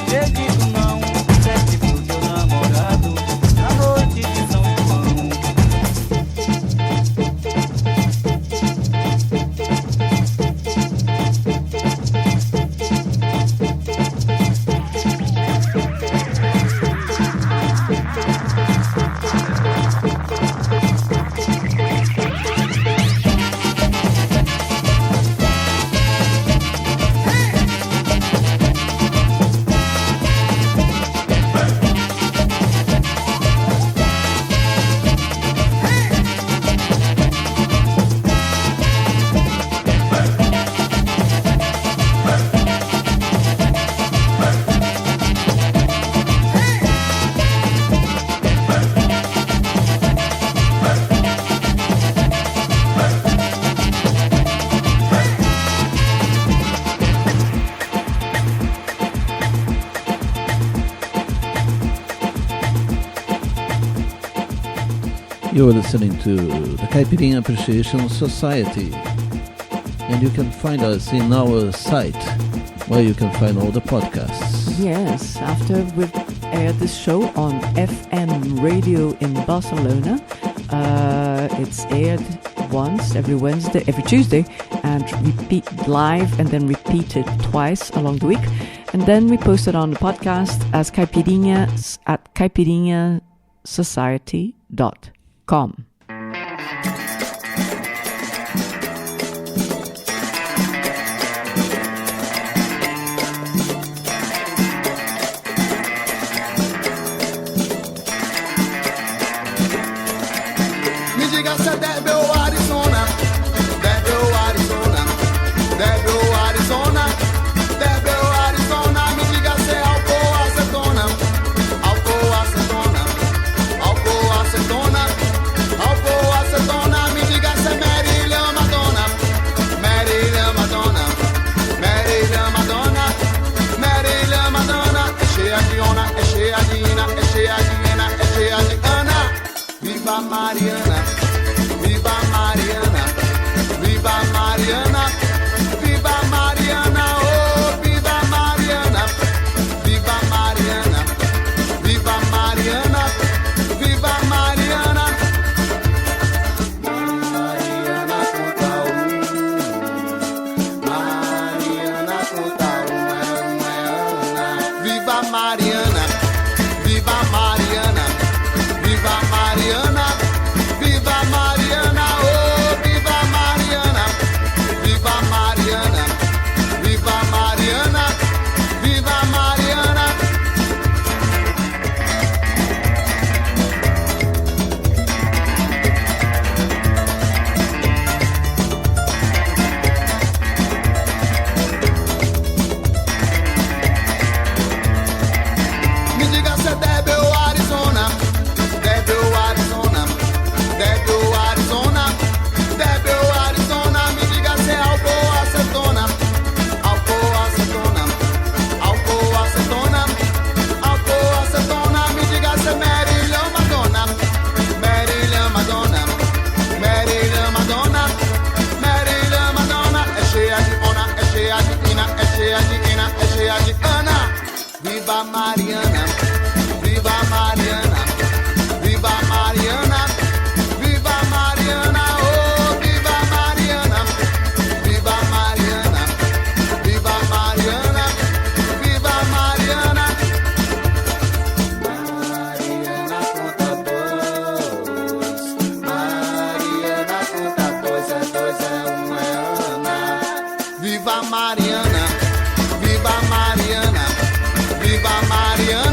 acredito não. Sete pro teu namorado na noite de São João. You're listening to the Caipirinha Appreciation Society, and you can find us in our site where you can find all the podcasts. Yes, after we've aired this show on FM radio in Barcelona, it's aired once every Tuesday, and repeat live and then repeated twice along the week. And then we post it on the podcast as Caipirinha at caipirinhasociety.com. Me diga se é Debe ou Arizona, Debe ou Arizona, Debe ou Arizona, Debe ou Arizona. Me diga se é álcool ou acetona, álcool ou acetona, álcool ou acetona, álcool ou acetona. Me diga se é Marília Madonna, Marília Madonna, Marília Madonna, Marília Madonna. É cheia de ona, é cheia de ina, é cheia de ina, é cheia de ana. Viva Mariana, viva Mariana, viva Mariana, viva Mariana, oh, viva Mariana, viva Mariana, viva Mariana, viva Mariana. Mariana conta Mariana conta Ana. Viva Mariana, viva Mariana, viva Mariana, viva Mariana, oh, viva Mariana, viva Mariana, viva Mariana, viva Mariana. Me diga se é Debe ou Arizona, Debe ou Arizona, Debe ou Arizona, Debe ou Arizona. Me diga se é álcool ou acetona, álcool ou acetona, álcool ou acetona, álcool ou acetona. Me diga se é Marília Madonna, Marília Madonna, Marília Madonna, Marília Madonna. É cheia de ona, é cheia de ina, é cheia de ina, é cheia de ana. Viva Mariana, viva Mariana, viva Mariana, viva Mariana, oh, viva Mariana, viva Mariana, viva Mariana, viva Mariana. Mariana conta dois, Mariana conta dois, é um, é Ana. Viva Mariana, viva Mariana, viva Mariana.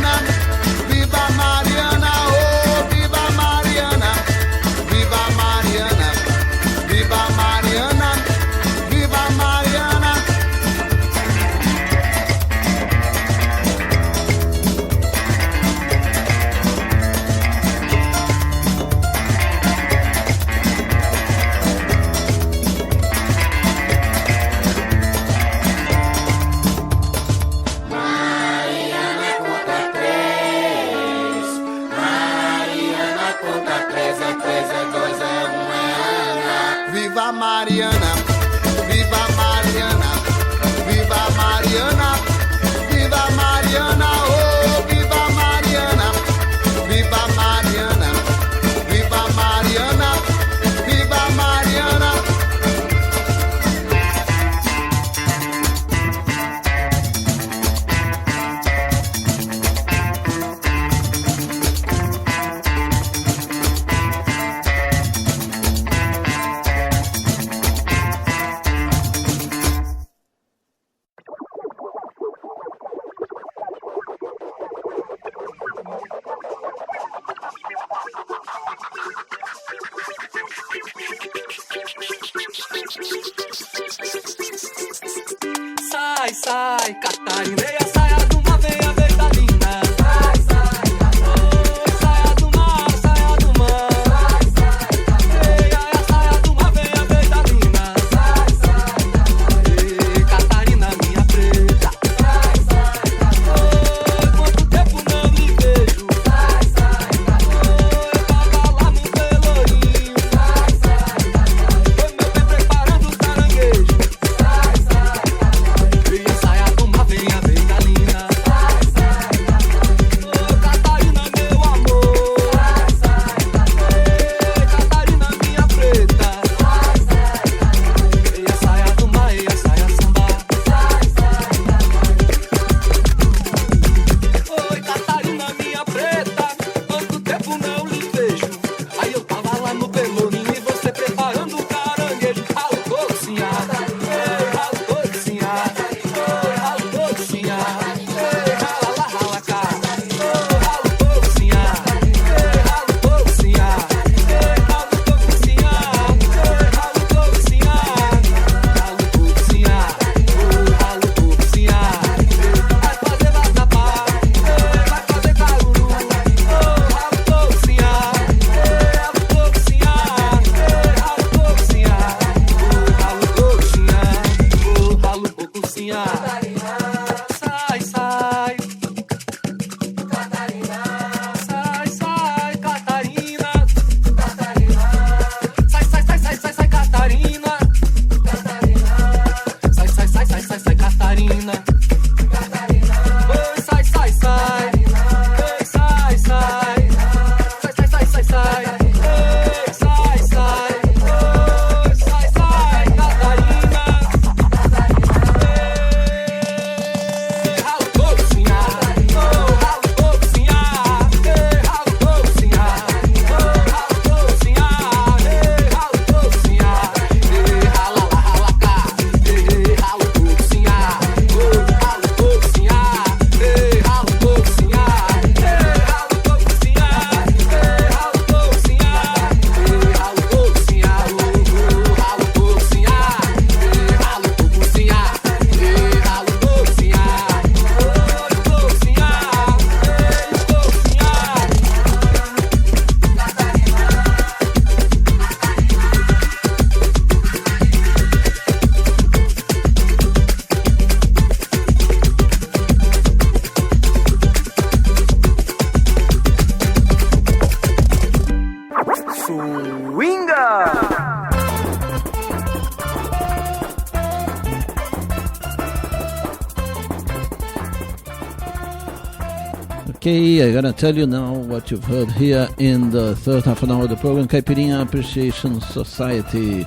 Okay, I'm gonna tell you now what you've heard here in the third half an hour of the program, Caipirinha Appreciation Society.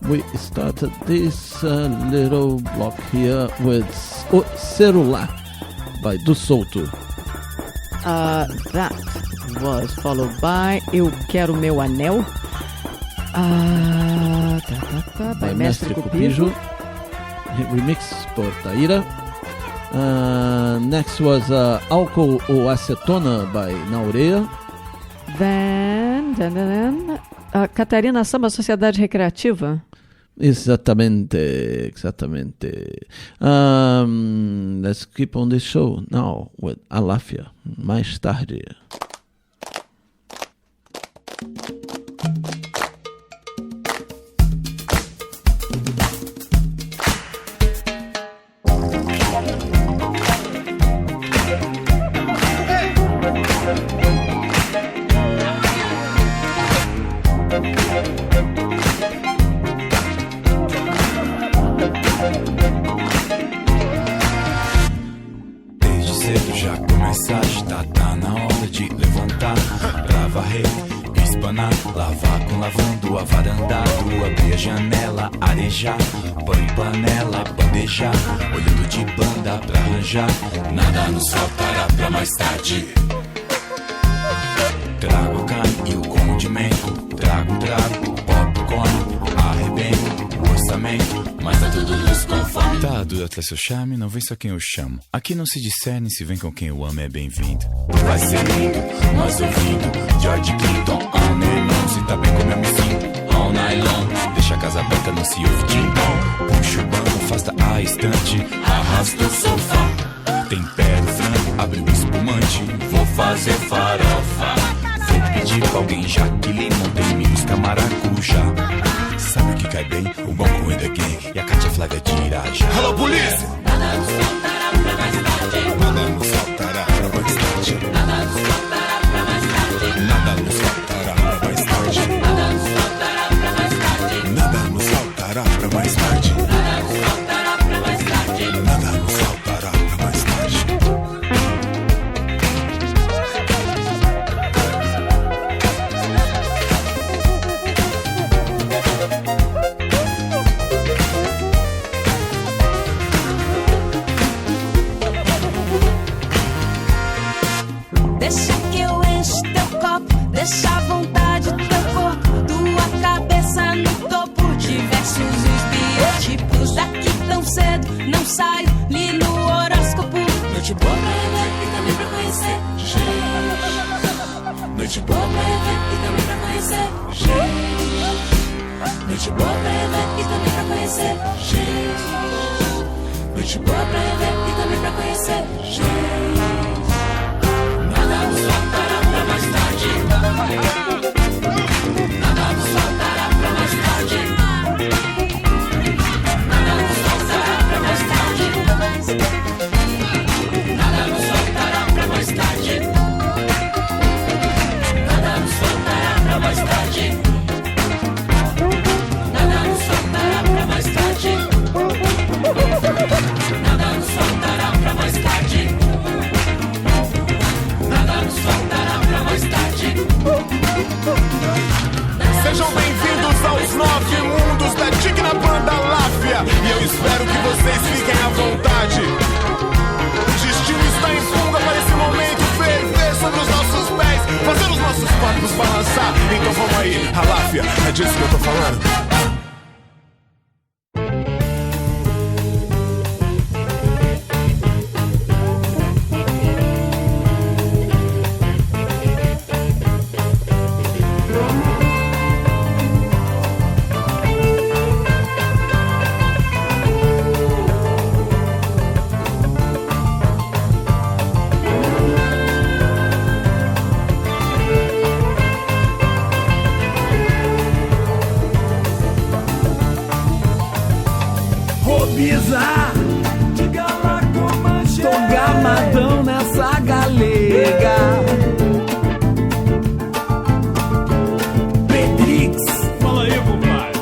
We started this little block here with O Celular by Do Souto. That was followed by Eu Quero Meu Anel by Mestre Cupijo, remix por Taíra. Next was Álcool ou Acetona by Naurea. Then Catarina Samba Sociedade Recreativa. Exatamente. Let's keep on this show now with Aláfia, Mais Tarde. Tá na hora de levantar, pra varrer, espanar, lavar com lavando a varanda, abrir a janela, arejar, banho em panela, bandejar, olhando de banda pra arranjar, nada nos faltará pra mais tarde. Trago carne e o condimento, trago popcorn, arrebento, o orçamento, mas tá tudo nos conforme. Tá duro até seu charme, não vem só quem eu chamo. Aqui não se discerne, se vem com quem eu amo é bem-vindo. Vai ser lindo, nós ouvindo George Clinton, meu irmão, se tá bem como eu me sinto. All night long, deixa a casa branca, não se ouve tim-tom. Puxa o banco, afasta a estante, arrasta o sofá. Tempero o frango, abre o espumante, vou fazer farofa. Vou pedir pra alguém Jaqueline, Montemilhos, maracujá. Sabe o que cai bem? O bom com o The Gang e a Cátia Flávia de Iraja. Alô, polícia! Nada nos faltará pra mais tarde. Nada nos faltará pra mais tarde. Nada nos faltará pra mais tarde. Nada nos faltará pra mais tarde. Nada nos faltará pra mais tarde. Nada nos faltará pra mais tarde. Nada nos faltará pra mais tarde. Nada nos faltará pra mais tarde. Deixa que eu enche teu copo, deixa à vontade teu corpo, tua cabeça no topo, diversos os biotipos. Daqui tão cedo, não saio, li no horóscopo. Noite boa pra rever e também pra conhecer gente. Noite boa pra rever e também pra conhecer gente. Noite boa pra rever e também pra conhecer gente. Noite boa pra rever e também pra conhecer gente. Nada nos faltará pra mais tarde. Nada nos faltará pra mais tarde. Nada nos faltará pra mais tarde. Nada nos faltará pra mais tarde. Nada nos faltará pra mais tarde. Nada nos faltará pra mais tarde. Nada nos faltará pra mais tarde. Nada nos faltará pra mais tarde. Sejam bem-vindos aos 9 mundos da digna banda Láfia. E eu espero que vocês fiquem à vontade. O destino está em fuga para esse momento ferver sobre os nossos pés, fazer os nossos corpos balançar. Então vamos aí, a Láfia, é disso que eu tô falando. Pisar, tô gamadão nessa galega. Petrix, fala aí, compadre.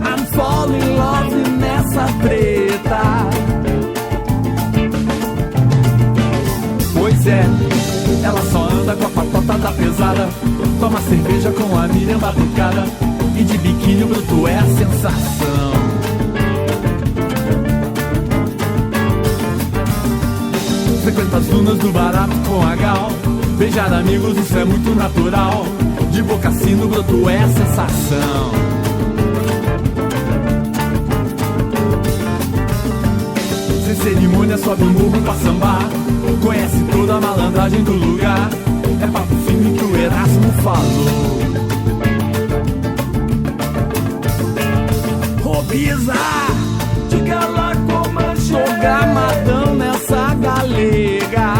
I'm falling in love nessa preta. Pois é, Ela só anda com a patota da pesada, toma cerveja com a Miriam batucada, e de biquíni o bruto é a sensação. Frequenta as dunas do barato com a gal, beijar amigos, isso é muito natural. De boca assim no broto é a sensação. Sem cerimônia sobe o morro pra sambar, conhece toda a malandragem do lugar. É papo fino que o Erasmo falou. Robisa, diga lá como eu sou gamadão nessa galega.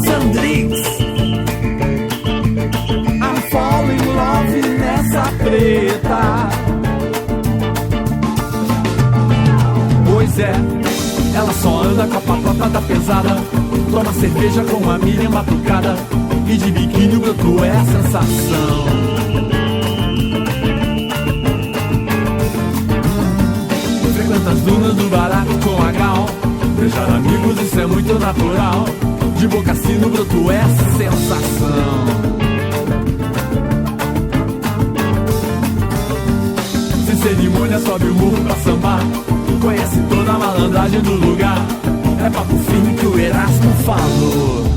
Sandrix, I'm fall in love nessa preta. Pois é, ela só anda com a patota da pesada, toma cerveja com a Miriam batucada, e de biquíni o broto é a sensação. Frequenta as dunas do barato com a gal, beijar amigos, isso é muito natural. De boca assim no broto é a sensação. Sem cerimônia sobe o morro pra sambar, conhece toda a malandragem do lugar. É papo fino que o Erasmo falou.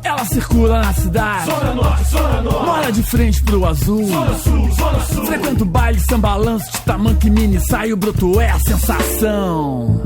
Ela circula na cidade, Zona Norte, Zona Norte. mora de frente pro azul, Zona Sul, Zona Sul. frequenta o baile, sambalanço, de tamanco e mini sai, o broto é a sensação.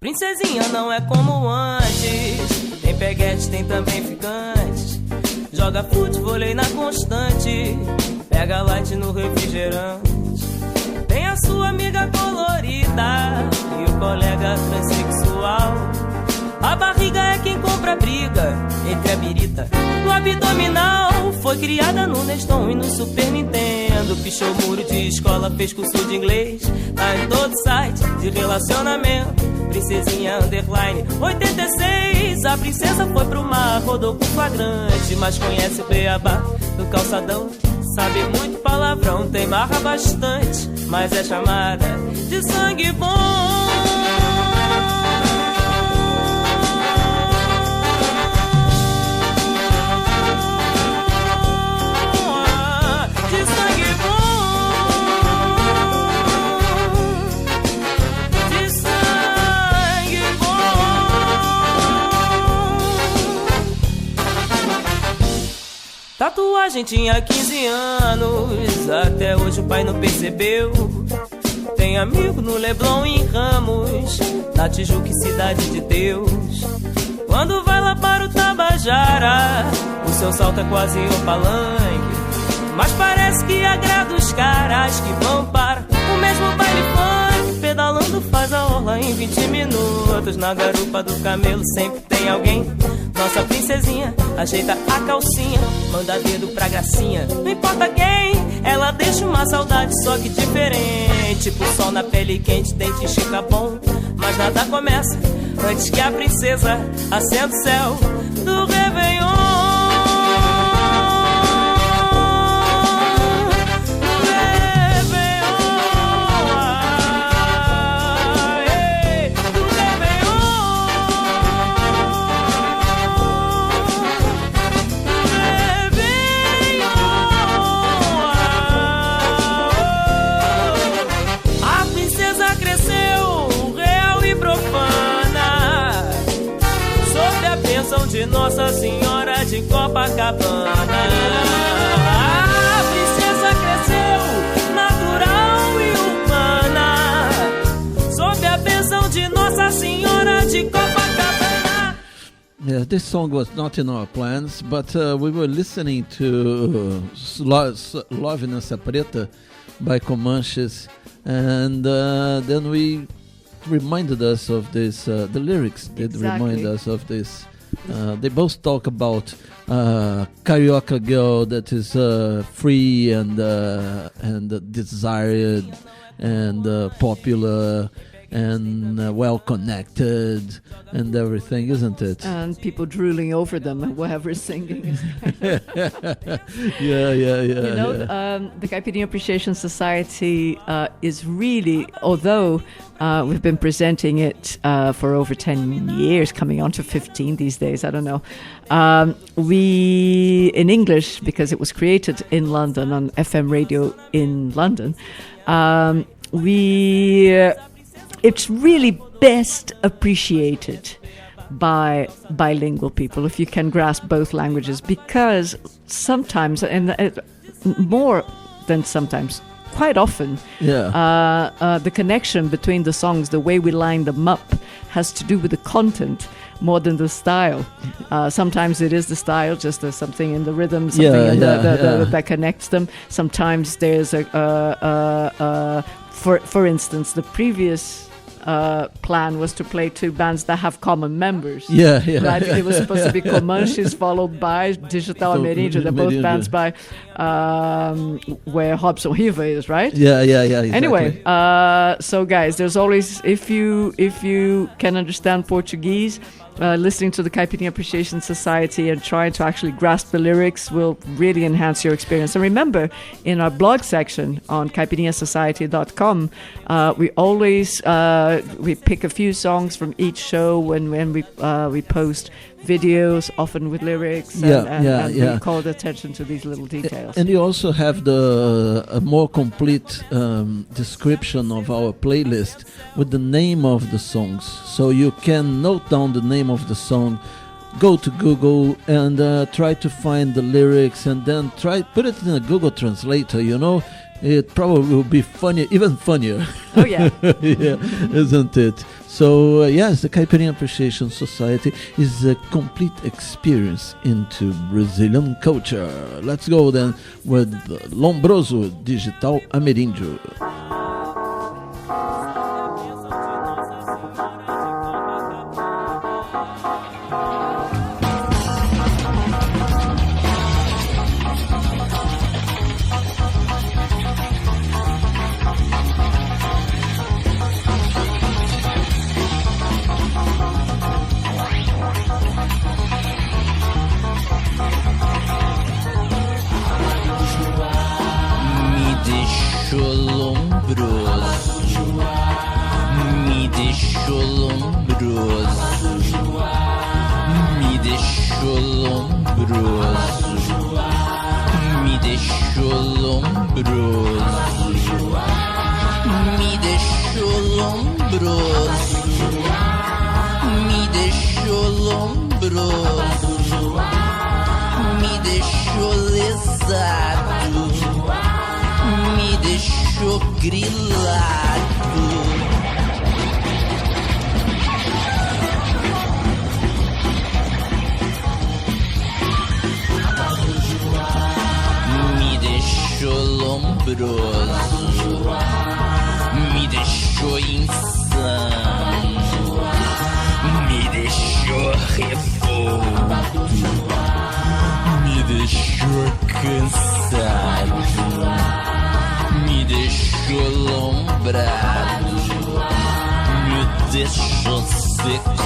Princesinha não é como antes, tem peguete, tem também ficantes. Joga futevôlei na constante, pega light no refrigerante. Tem a sua amiga colorida e o colega transexual. A barriga é quem compra briga entre a birita do abdominal. Foi criada no Neston e no Super Nintendo, pichou muro de escola, fez curso de inglês, tá em todo site de relacionamento. Princesinha underline 86, a princesa foi pro mar, rodou com flagrante, mas conhece o beabá do calçadão. Sabe muito palavrão, tem marra bastante, mas é chamada de sangue bom. Tatuagem tinha 15 anos, até hoje o pai não percebeu. Tem amigo no Leblon e em Ramos, na Tijuca e Cidade de Deus. Quando vai lá para o Tabajara, o seu salto é quase um palanque, mas parece que agrada os caras que vão para o mesmo baile funk. Pedalando faz a orla em 20 minutos, na garupa do camelo sempre tem alguém. Nossa princesinha ajeita a calcinha, manda dedo pra gracinha, não importa quem, ela deixa uma saudade só que diferente. Tipo sol na pele quente, dente chica bom, mas nada começa antes que a princesa acenda o céu do Réveillon. Copacabana. A princesa cresceu, natural e humana, sob a bênção de Nossa Senhora de Copacabana. Yeah, this song was not in our plans, but we were listening to Slovença Preta by Comanches, and then we reminded us of this. The lyrics did remind us of this. They both talk about carioca girl that is free and desired and popular and well connected and everything, isn't it? And people drooling over them and whoever's singing. Yeah. You know, the Caipirinha Appreciation Society is really, although we've been presenting it for over 10 years, coming on to 15 these days, I don't know. We, in English, because it was created in London on FM radio in London, it's really best appreciated by bilingual people, if you can grasp both languages, because sometimes, and more than sometimes, quite often, the connection between the songs, the way we line them up, has to do with the content more than the style. Sometimes it is the style, just there's something in the rhythm, something that connects them. Sometimes there's for instance, the previous plan was to play two bands that have common members. Right? It was supposed to be Comanches followed by Digital Ameríndio. They're both bands by where Robson Riva is, right? Yeah, exactly. Anyway, so guys, there's always, if you can understand Portuguese, listening to the Caipirinha Appreciation Society and trying to actually grasp the lyrics will really enhance your experience. And remember, in our blog section on caipirinhasociety.com, we always we pick a few songs from each show when we post videos, often with lyrics, and we call the attention to these little details. And you also have a more complete description of our playlist with the name of the songs, so you can note down the name of the song, go to Google and try to find the lyrics, and then put it in a Google Translator. You know, it probably will be funny, even funnier. Oh yeah, isn't it? So yes, the Caipirinha Appreciation Society is a complete experience into Brazilian culture. Let's go then with Lombroso, Digital Ameríndio. Me deixou insano, me deixou revolto, me deixou cansado, me deixou lombrado, me deixou sequelado.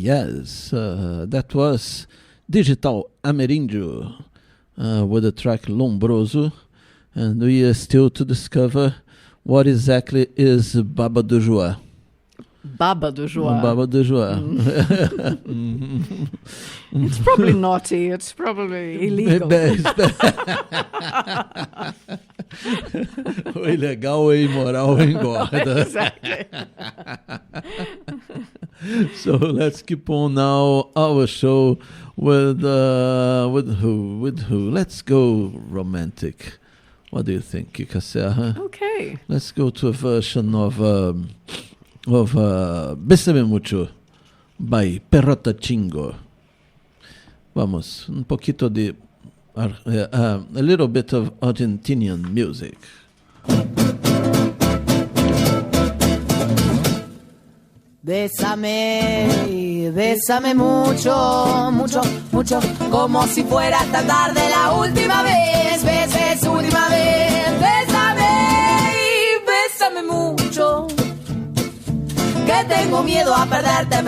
Yes, that was Digital Ameríndio with the track Lombroso, and we are still to discover what exactly is Baba do Joá. Baba do Joá. Baba do Joá. It's probably naughty. It's probably illegal. O ilegal ou imoral engorda. Exactly. So let's keep on now our show with who? With who? Let's go romantic. What do you think, Kika Serra? Okay. Let's go to a version of Bésame Mucho by Perrota Chingo. Vamos, un poquito de a little bit of Argentinian music. Bésame, bésame mucho, mucho, mucho, como si fuera esta tarde la última vez, última vez. Bésame, bésame mucho, que tengo miedo a perderte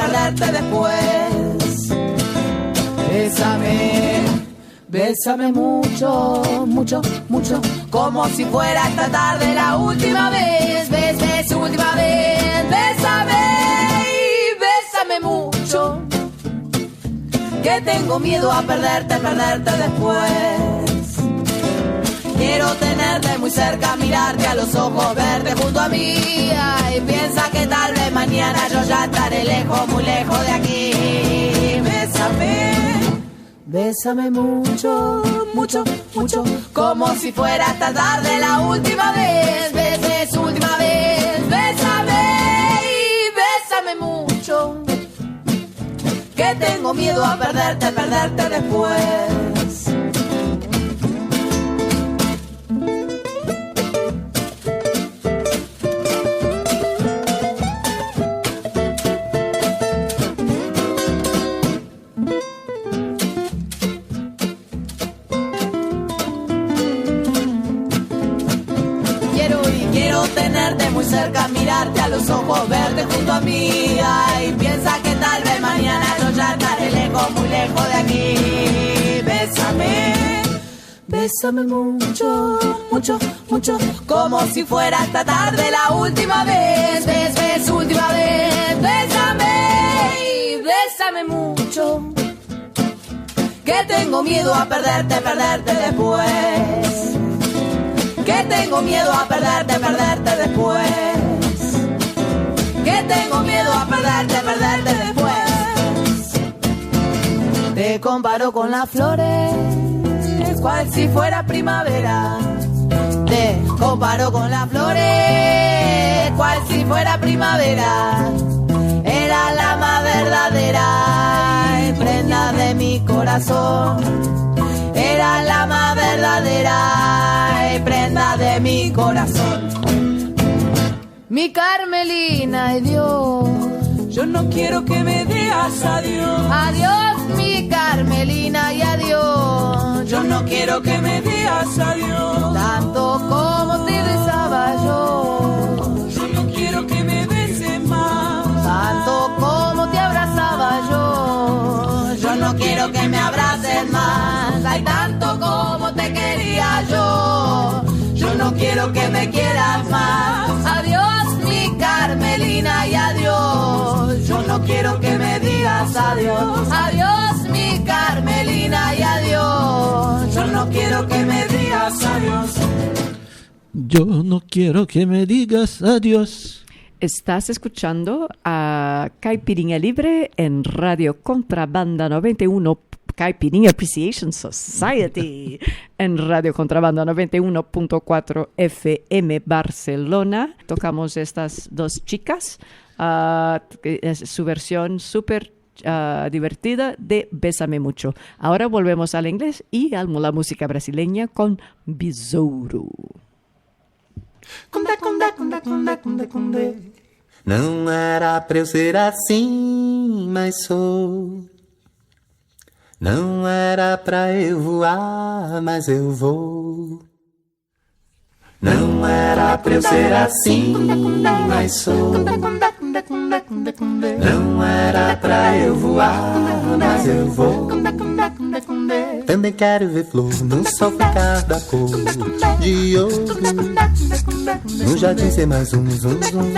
después. Bésame, bésame mucho, mucho, mucho, como si fuera esta tarde la última vez, última vez. Bésame, bésame mucho, que tengo miedo a perderte después. Quiero tenerte muy cerca, mirarte a los ojos, verte junto a mí. Y piensa que tal vez mañana yo ya estaré lejos, muy lejos de aquí. Bésame, bésame mucho, mucho, mucho, como si fuera esta tarde la última vez, última vez. Bésame, bésame mucho, que tengo miedo a perderte después. Tenerte muy cerca, mirarte a los ojos, verte junto a mí. Y piensa que tal vez mañana yo ya estaré lejos, muy lejos de aquí. Bésame, bésame mucho, mucho, mucho, como si fuera esta tarde la última vez, última vez. Bésame, bésame mucho, que tengo miedo a perderte después. Que tengo miedo a perderte después. Que tengo miedo a perderte después. Te comparo con las flores, cual si fuera primavera. Te comparo con las flores, cual si fuera primavera. Era la más verdadera, prenda de mi corazón. Era la más verdadera, prenda de mi corazón. Mi Carmelina y Dios, yo no quiero que me digas adiós. Adiós, mi Carmelina y adiós. Yo no quiero que me digas adiós. Tanto como te besaba yo. Yo no quiero que me beses más. Tanto como te abrazaba yo. Yo no quiero que me abraces más. Hay tanto como te quería yo. Yo no quiero que me quieras más. Adiós, mi Carmelina y adiós. Yo no quiero que me digas adiós. Adiós, mi Carmelina y adiós. Yo no quiero que me digas adiós. Yo no quiero que me digas adiós. Estás escuchando a Caipirinha Libre en Radio Contrabanda 91, Caipirinha Appreciation Society, en Radio Contrabanda 91.4 FM Barcelona. Tocamos estas dos chicas, su versión súper divertida de Bésame Mucho. Ahora volvemos al inglés y a la música brasileña con Besouro. Não era pra eu ser assim, mas sou. Não era pra eu voar, mas eu vou. Não era pra eu ser assim, mas sou. Não era pra eu voar, mas eu vou. Também quero ver flor no sol ficar da cor de ouro. No jardim ser mais um zum, zum,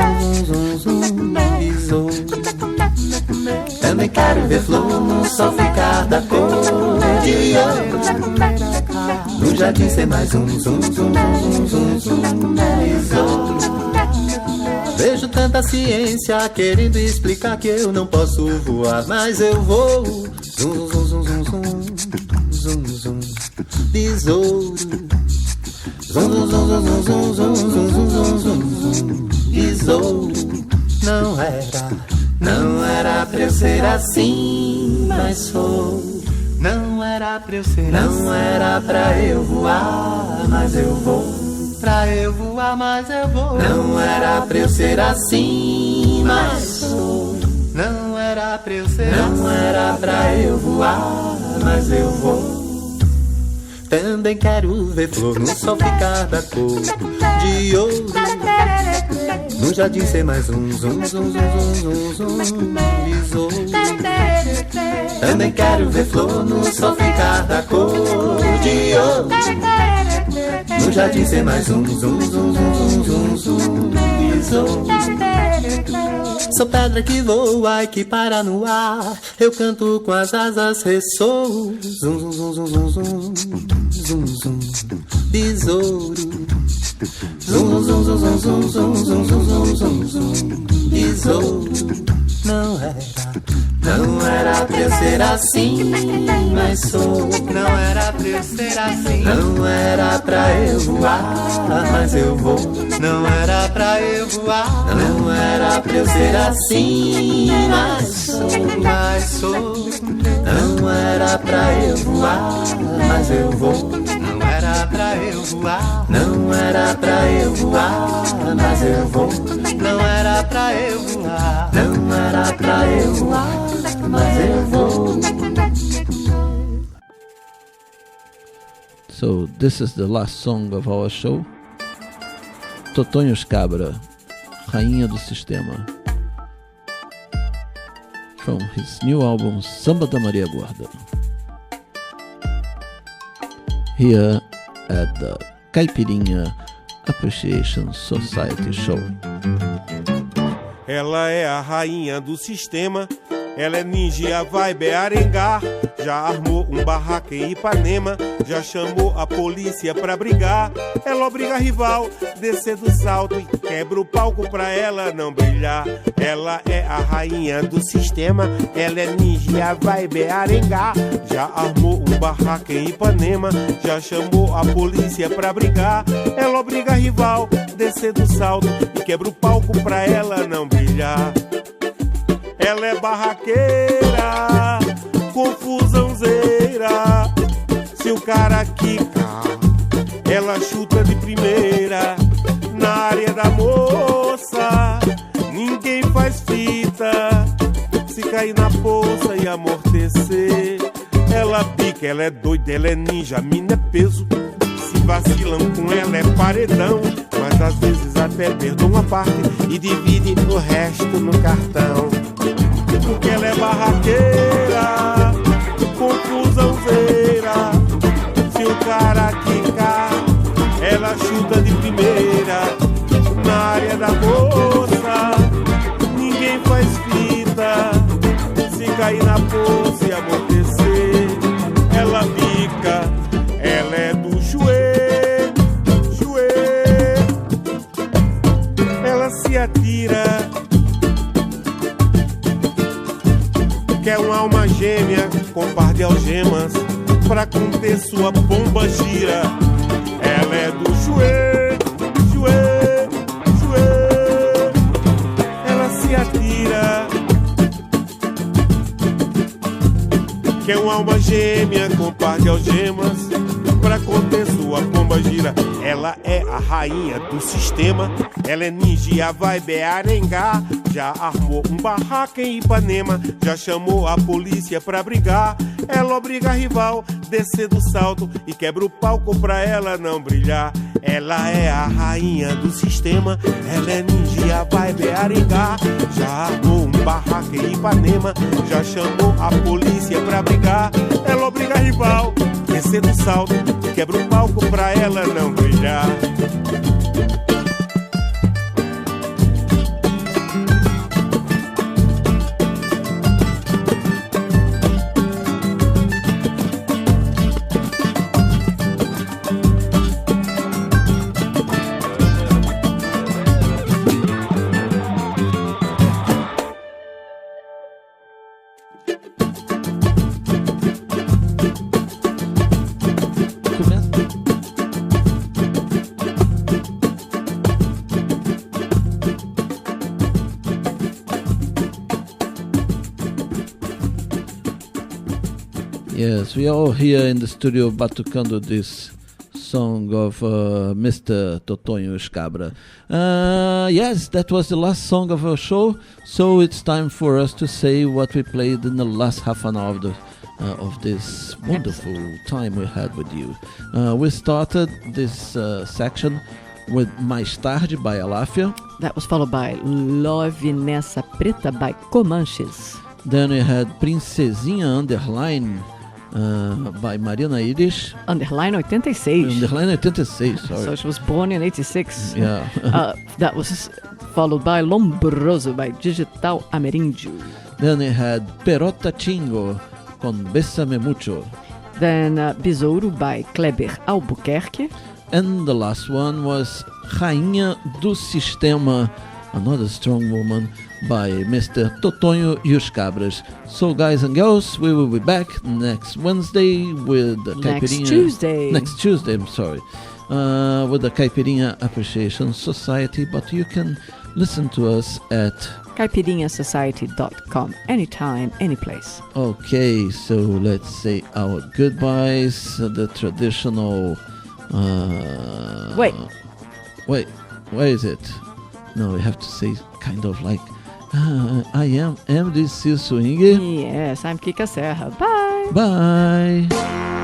zum, zum, zum, besouro. Também quero ver flor no sol ficar da cor de ouro. No jardim ser mais um zum, zum, zum, zum, zum, besouro. Vejo tanta ciência querendo explicar que eu não posso voar, mas eu vou. Zum, zum, zum, zum, zum, zum, zum, besouro. Zum, zum, zum, zum, zum, zum, zum, zum, zum, zum, besouro. Não era pra eu ser assim, mas sou. Não era pra eu ser assim. Não era pra eu voar, mas eu vou. Pra eu voar, mas eu vou. Não era pra eu ser assim, mas sou. Não era pra eu ser assim. Não era pra eu voar, mas eu vou. Também quero ver flor no sol ficar da cor de ouro. No jardim ser mais um zum, zum, zum, zum, zum, zum, besouro. Também quero ver flor no sol ficar da cor de ouro. No jardim ser mais um zum, zum, zum, zum, zum, besouro. Sou pedra que voa e que para no ar. Eu canto com as asas, ressoo. Zum, zum, zum, zum, zum, zum, zum, besouro. Zum, zum, zum, zum, zum, zum, zum, zum, zum, zum, besouro. Não era pra eu ser assim, mas sou. Não era pra eu ser assim. Não era pra eu voar, mas eu vou. Não era pra eu voar. Não era pra eu ser assim, mas sou. Mas sou. Não era pra eu voar, mas eu vou. Não era pra eu voar. Não era pra eu voar, mas eu vou. Não era pra eu voar. Não era pra eu voar, mas eu vou. So this is the last song of our show. Totonho Scabra, Rainha do Sistema, from his new album Samba da Maria Gorda, here at the Caipirinha Appreciation Society Show. Ela é a rainha do sistema, ela é ninja, a vibe é arengar. Já armou um barraco em Ipanema, já chamou a polícia pra brigar. Ela obriga a rival, descer do salto e quebra o palco pra ela não brilhar. Ela é a rainha do sistema, ela é ninja, a vibe é arengar. Já armou um barraco em Ipanema, já chamou a polícia pra brigar. Ela obriga a rival, descer do salto e quebra o palco pra ela não brilhar. Ela é barraqueira, confusãozeira. Se o cara quica, ela chuta de primeira. Na área da moça, ninguém faz fita. Se cair na poça e amortecer, ela pica, ela é doida, ela é ninja, a mina é peso. Se vacilam com ela é paredão, mas às vezes até perdoam uma parte e divide o resto no cartão. Porque ela é barraqueira, confusãozeira. Se o cara quicar, ela chuta de primeira. Na área da moça, ninguém faz fita. Se cair na poça e amortecer, ela bica. Ela é do joelho, joelho. Ela se atira. Quer uma alma gêmea com par de algemas pra conter sua bomba gira. Ela é do joelho, joelho, joelho. Ela se atira. Quer uma alma gêmea com par de algemas pra conter sua bomba gira. Ela é a rainha do sistema, ela é ninja, a vibe é arengar. Já armou um barraco em Ipanema, já chamou a polícia pra brigar. Ela obriga a rival, descer do salto e quebra o palco pra ela não brilhar. Ela é a rainha do sistema, ela é ninja, vai bearingar. Já armou um barraco em Ipanema, já chamou a polícia pra brigar. Ela obriga a rival, descer do salto, quebra o palco pra ela não brilhar. Yes, we are all here in the studio batucando this song of Mr. Totonho Escabra. Yes, that was the last song of our show, so it's time for us to say what we played in the last half an hour of this wonderful time we had with you. We started this section with Mais Tarde by Aláfia. That was followed by Love Nessa Preta by Comanches. Then we had Princesinha Underline by Mariana Iris. Underline 86. Underline 86, sorry. So she was born in 86. Yeah. That was followed by Lombroso by Digital Ameríndio. Then we had Perota Chingo con Bésame Mucho. Then Besouro by Kleber Albuquerque. And the last one was Rainha do Sistema, another strong woman, by Mr. Totonho e os Cabras. So guys and girls, we will be back next Wednesday with the Next Tuesday, I'm sorry. With the Caipirinha Appreciation Society, but you can listen to us at caipirinhasociety.com anytime, anyplace. Okay, so let's say our goodbyes, the traditional Wait, where is it? No, we have to say kind of like I am MDC Swing. Yes, I'm Kika Serra. Bye. Bye.